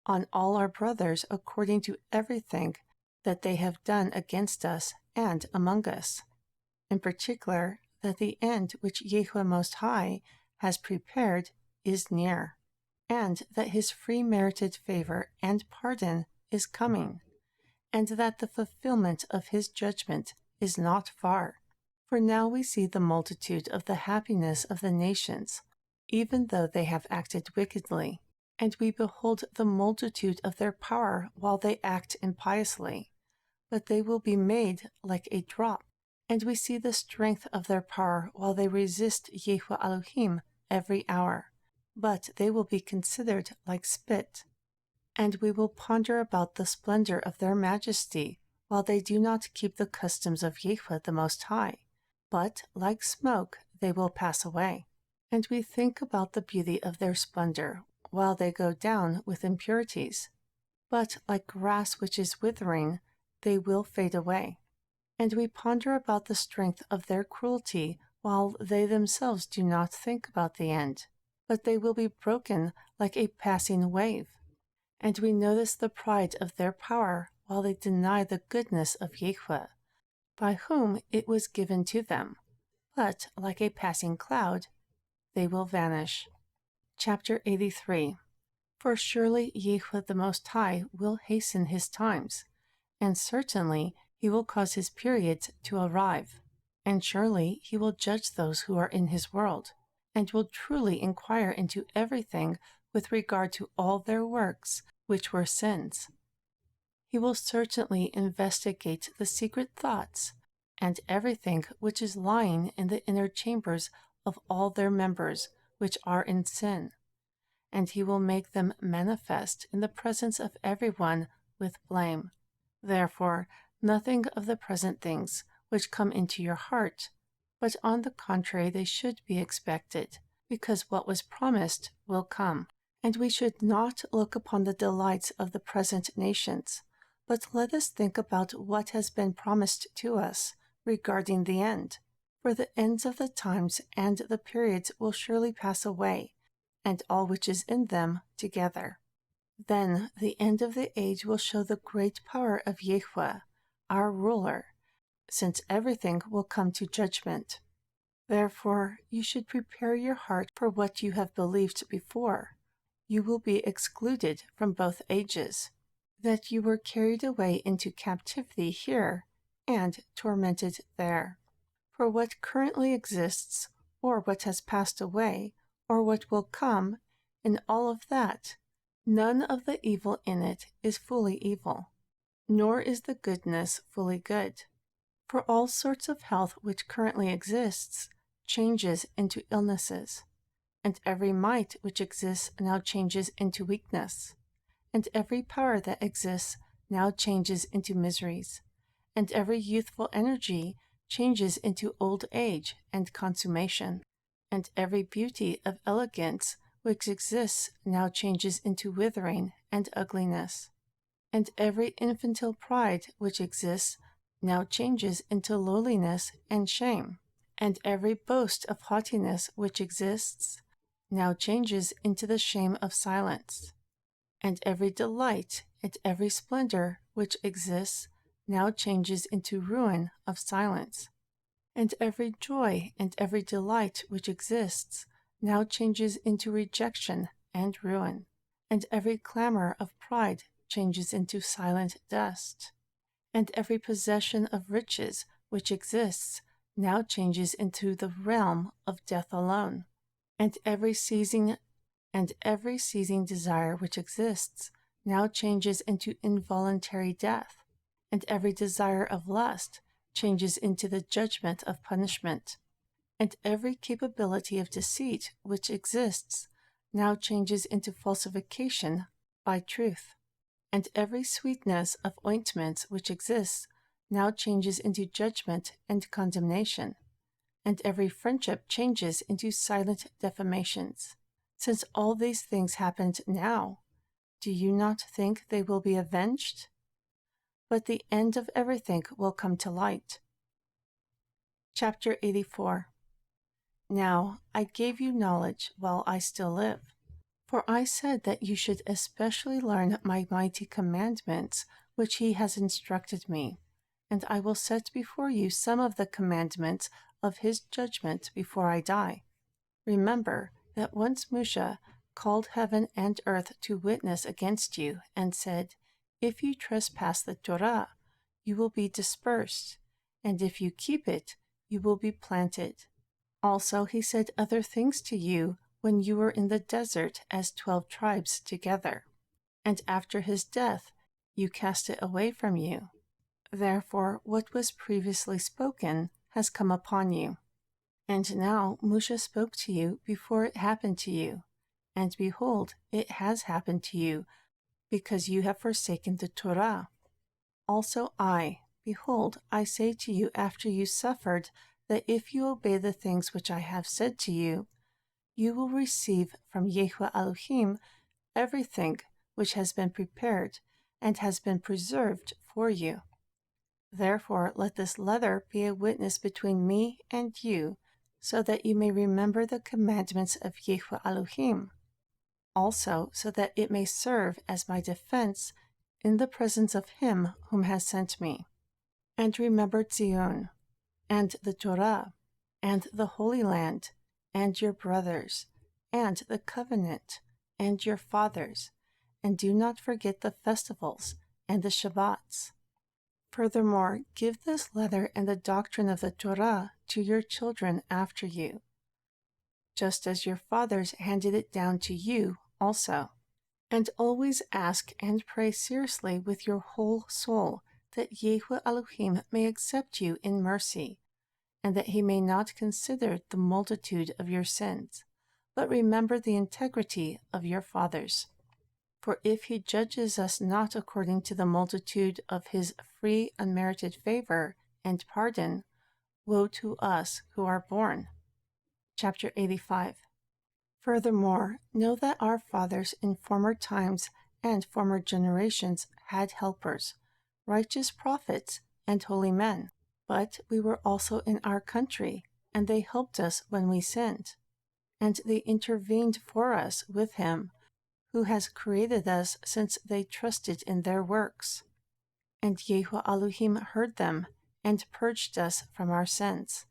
on all our brothers according to everything that they have done against us and among us. In particular, that the end which Yahweh Most High has prepared is near, and that His free merited favor and pardon is coming, and that the fulfillment of His judgment is not far. For now we see the multitude of the happiness of the nations, even though they have acted wickedly, and we behold the multitude of their power while they act impiously, but they will be made like a drop. And we see the strength of their power while they resist Yahweh Elohim every hour, but they will be considered like spit. And we will ponder about the splendor of their majesty, while they do not keep the customs of Yahweh the Most High, but like smoke they will pass away. And we think about the beauty of their splendor, while they go down with impurities. But like grass which is withering, they will fade away. And we ponder about the strength of their cruelty, while they themselves do not think about the end, but they will be broken like a passing wave. And we notice the pride of their power, while they deny the goodness of 𝐤𝐄, by whom it was given to them. But, like a passing cloud, they will vanish. Chapter 83. For surely 𝐤𝐄 the Most High will hasten his times, and certainly he will cause his periods to arrive, and surely he will judge those who are in his world, and will truly inquire into everything with regard to all their works which were sins. He will certainly investigate the secret thoughts, and everything which is lying in the inner chambers of all their members which are in sin, and he will make them manifest in the presence of everyone with blame. Therefore, nothing of the present things which come into your heart, but on the contrary they should be expected, because what was promised will come. And we should not look upon the delights of the present nations, but let us think about what has been promised to us regarding the end. For the ends of the times and the periods will surely pass away, and all which is in them together. Then the end of the age will show the great power of 𝐤𝐄, our ruler, since everything will come to judgment. Therefore, you should prepare your heart for what you have believed before. You will be excluded from both ages, that you were carried away into captivity here and tormented there. For what currently exists, or what has passed away, or what will come, in all of that, none of the evil in it is fully evil, nor is the goodness fully good. For all sorts of health which currently exists changes into illnesses, and every might which exists now changes into weakness, and every power that exists now changes into miseries, and every youthful energy changes into old age and consummation, and every beauty of elegance which exists now changes into withering and ugliness, and every infantile pride which exists now changes into lowliness and shame, and every boast of haughtiness which exists now changes into the shame of silence, and every delight and every splendor which exists now changes into ruin of silence, and every joy and every delight which exists now changes into rejection and ruin, and every clamor of pride changes into silent dust, and every possession of riches which exists now changes into the realm of death alone, and every seizing desire which exists now changes into involuntary death, and every desire of lust changes into the judgment of punishment, and every capability of deceit which exists now changes into falsification by truth, and every sweetness of ointments which exists now changes into judgment and condemnation, and every friendship changes into silent defamations. Since all these things happened now, do you not think they will be avenged? But the end of everything will come to light. Chapter 84. Now I gave you knowledge while I still live, for I said that you should especially learn my mighty commandments which he has instructed me, and I will set before you some of the commandments of his judgment before I die. Remember that once Moshe called heaven and earth to witness against you, and said, if you trespass the torah, you will be dispersed, and if you keep it, you will be planted. Also he said other things to you when you were in the desert as 12 tribes together, and after his death you cast it away from you. Therefore what was previously spoken has come upon you. And now Moshe spoke to you before it happened to you, and behold, it has happened to you, because you have forsaken the Torah. Also behold, I say to you after you suffered, that if you obey the things which I have said to you, you will receive from Yahweh Elohim everything which has been prepared and has been preserved for you. Therefore let this letter be a witness between me and you, so that you may remember the commandments of Yahweh Elohim. Also, so that it may serve as my defense in the presence of him whom has sent me. And remember Zion, and the Torah, and the Holy Land, and your brothers, and the covenant, and your fathers, and do not forget the festivals and the Shabbats. Furthermore, give this letter and the doctrine of the Torah to your children after you, just as your fathers handed it down to you also. And always ask and pray seriously with your whole soul, that Jeshojehu Elohim may accept you in mercy, and that he may not consider the multitude of your sins, but remember the integrity of your fathers. For if he judges us not according to the multitude of his free unmerited favor and pardon, woe to us who are born. Chapter 85. Furthermore, know that our fathers in former times and former generations had helpers, righteous prophets, and holy men. But we were also in our country, and they helped us when we sinned. And they intervened for us with him, who has created us, since they trusted in their works. And Jeshojehu Elohim heard them, and purged us from our sins.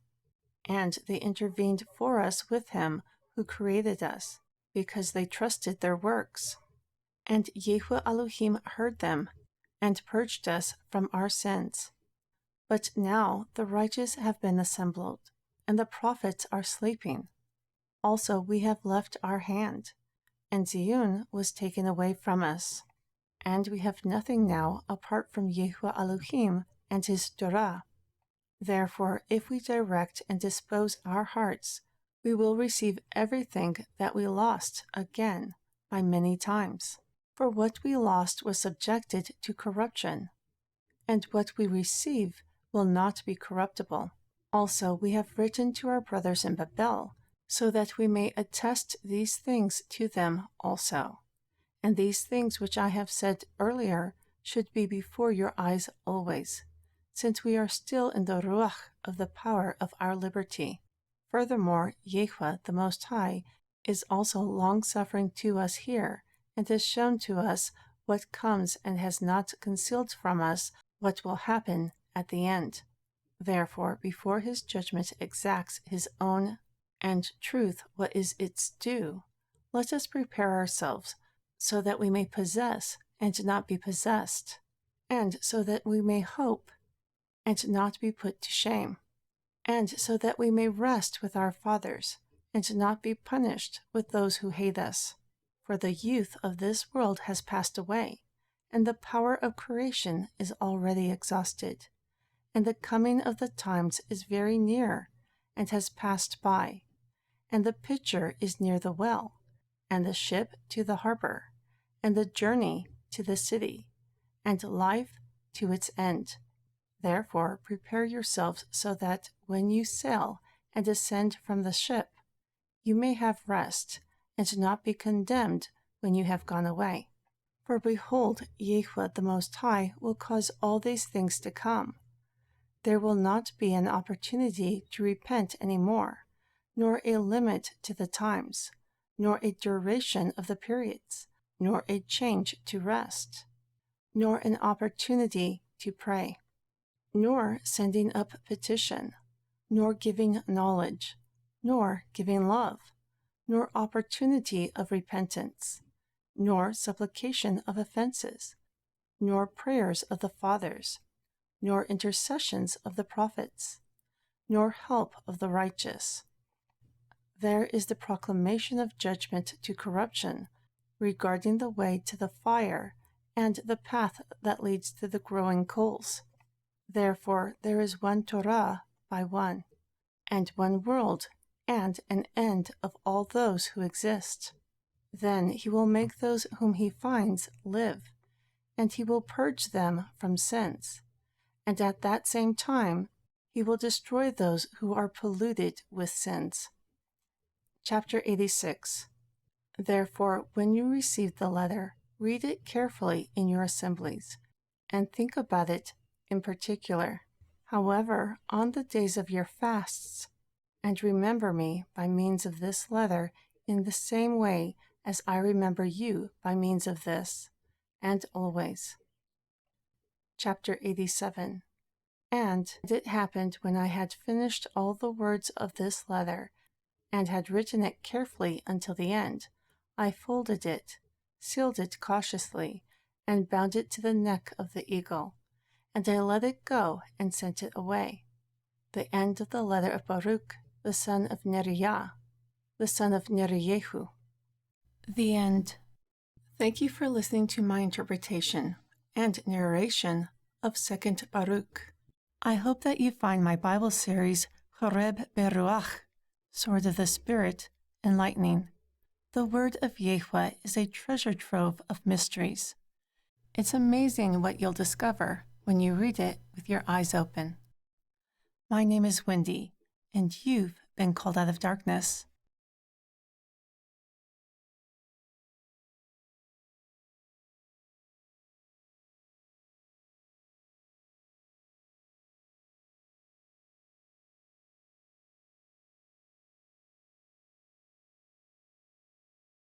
And they intervened for us with him, who created us, because they trusted their works. And Jeshojehu Elohim heard them, and purged us from our sins. But now the righteous have been assembled, and the prophets are sleeping. Also we have left our hand, and Zion was taken away from us. And we have nothing now apart from Jeshojehu Elohim and his Torah. Therefore, if we direct and dispose our hearts, we will receive everything that we lost again by many times. For what we lost was subjected to corruption, and what we receive will not be corruptible. Also, we have written to our brothers in Babel, so that we may attest these things to them also. And these things which I have said earlier should be before your eyes always, since we are still in the ruach of the power of our liberty. Furthermore, Jeshojehu, the Most High, is also long-suffering to us here, and has shown to us what comes, and has not concealed from us what will happen at the end. Therefore, before his judgment exacts his own and truth what is its due, let us prepare ourselves, so that we may possess and not be possessed, and so that we may hope and not be put to shame, and so that we may rest with our fathers, and not be punished with those who hate us. For the youth of this world has passed away, and the power of creation is already exhausted, and the coming of the times is very near, and has passed by, and the pitcher is near the well, and the ship to the harbor, and the journey to the city, and life to its end. Therefore prepare yourselves, so that when you sail and descend from the ship, you may have rest, and not be condemned when you have gone away. For behold, Jeshojehu the Most High will cause all these things to come. There will not be an opportunity to repent any more, nor a limit to the times, nor a duration of the periods, nor a change to rest, nor an opportunity to pray, nor sending up petition, nor giving knowledge, nor giving love, nor opportunity of repentance, nor supplication of offenses, nor prayers of the fathers, nor intercessions of the prophets, nor help of the righteous. There is the proclamation of judgment to corruption, regarding the way to the fire, and the path that leads to the growing coals. Therefore there is one Torah by one, and one world, and an end of all those who exist. Then he will make those whom he finds live, and he will purge them from sins, and at that same time he will destroy those who are polluted with sins. Chapter 86. Therefore, when you receive the letter, read it carefully in your assemblies, and think about it in particular. However, on the days of your fasts, and remember me by means of this letter in the same way as I remember you by means of this, and always. Chapter 87. And it happened when I had finished all the words of this letter, and had written it carefully until the end, I folded it, sealed it cautiously, and bound it to the neck of the eagle. And I let it go and sent it away. The end of the letter of BaRuK, the son of Neriah, the son of Jeshojehu. The end. Thank you for listening to my interpretation and narration of 2nd BaRuK. I hope that you find my Bible series, Khureb BeRuakh, Sword of the Spirit, enlightening. The word of Yahweh is a treasure trove of mysteries. It's amazing what you'll discover when you read it with your eyes open. My name is Wendy, and you've been called out of darkness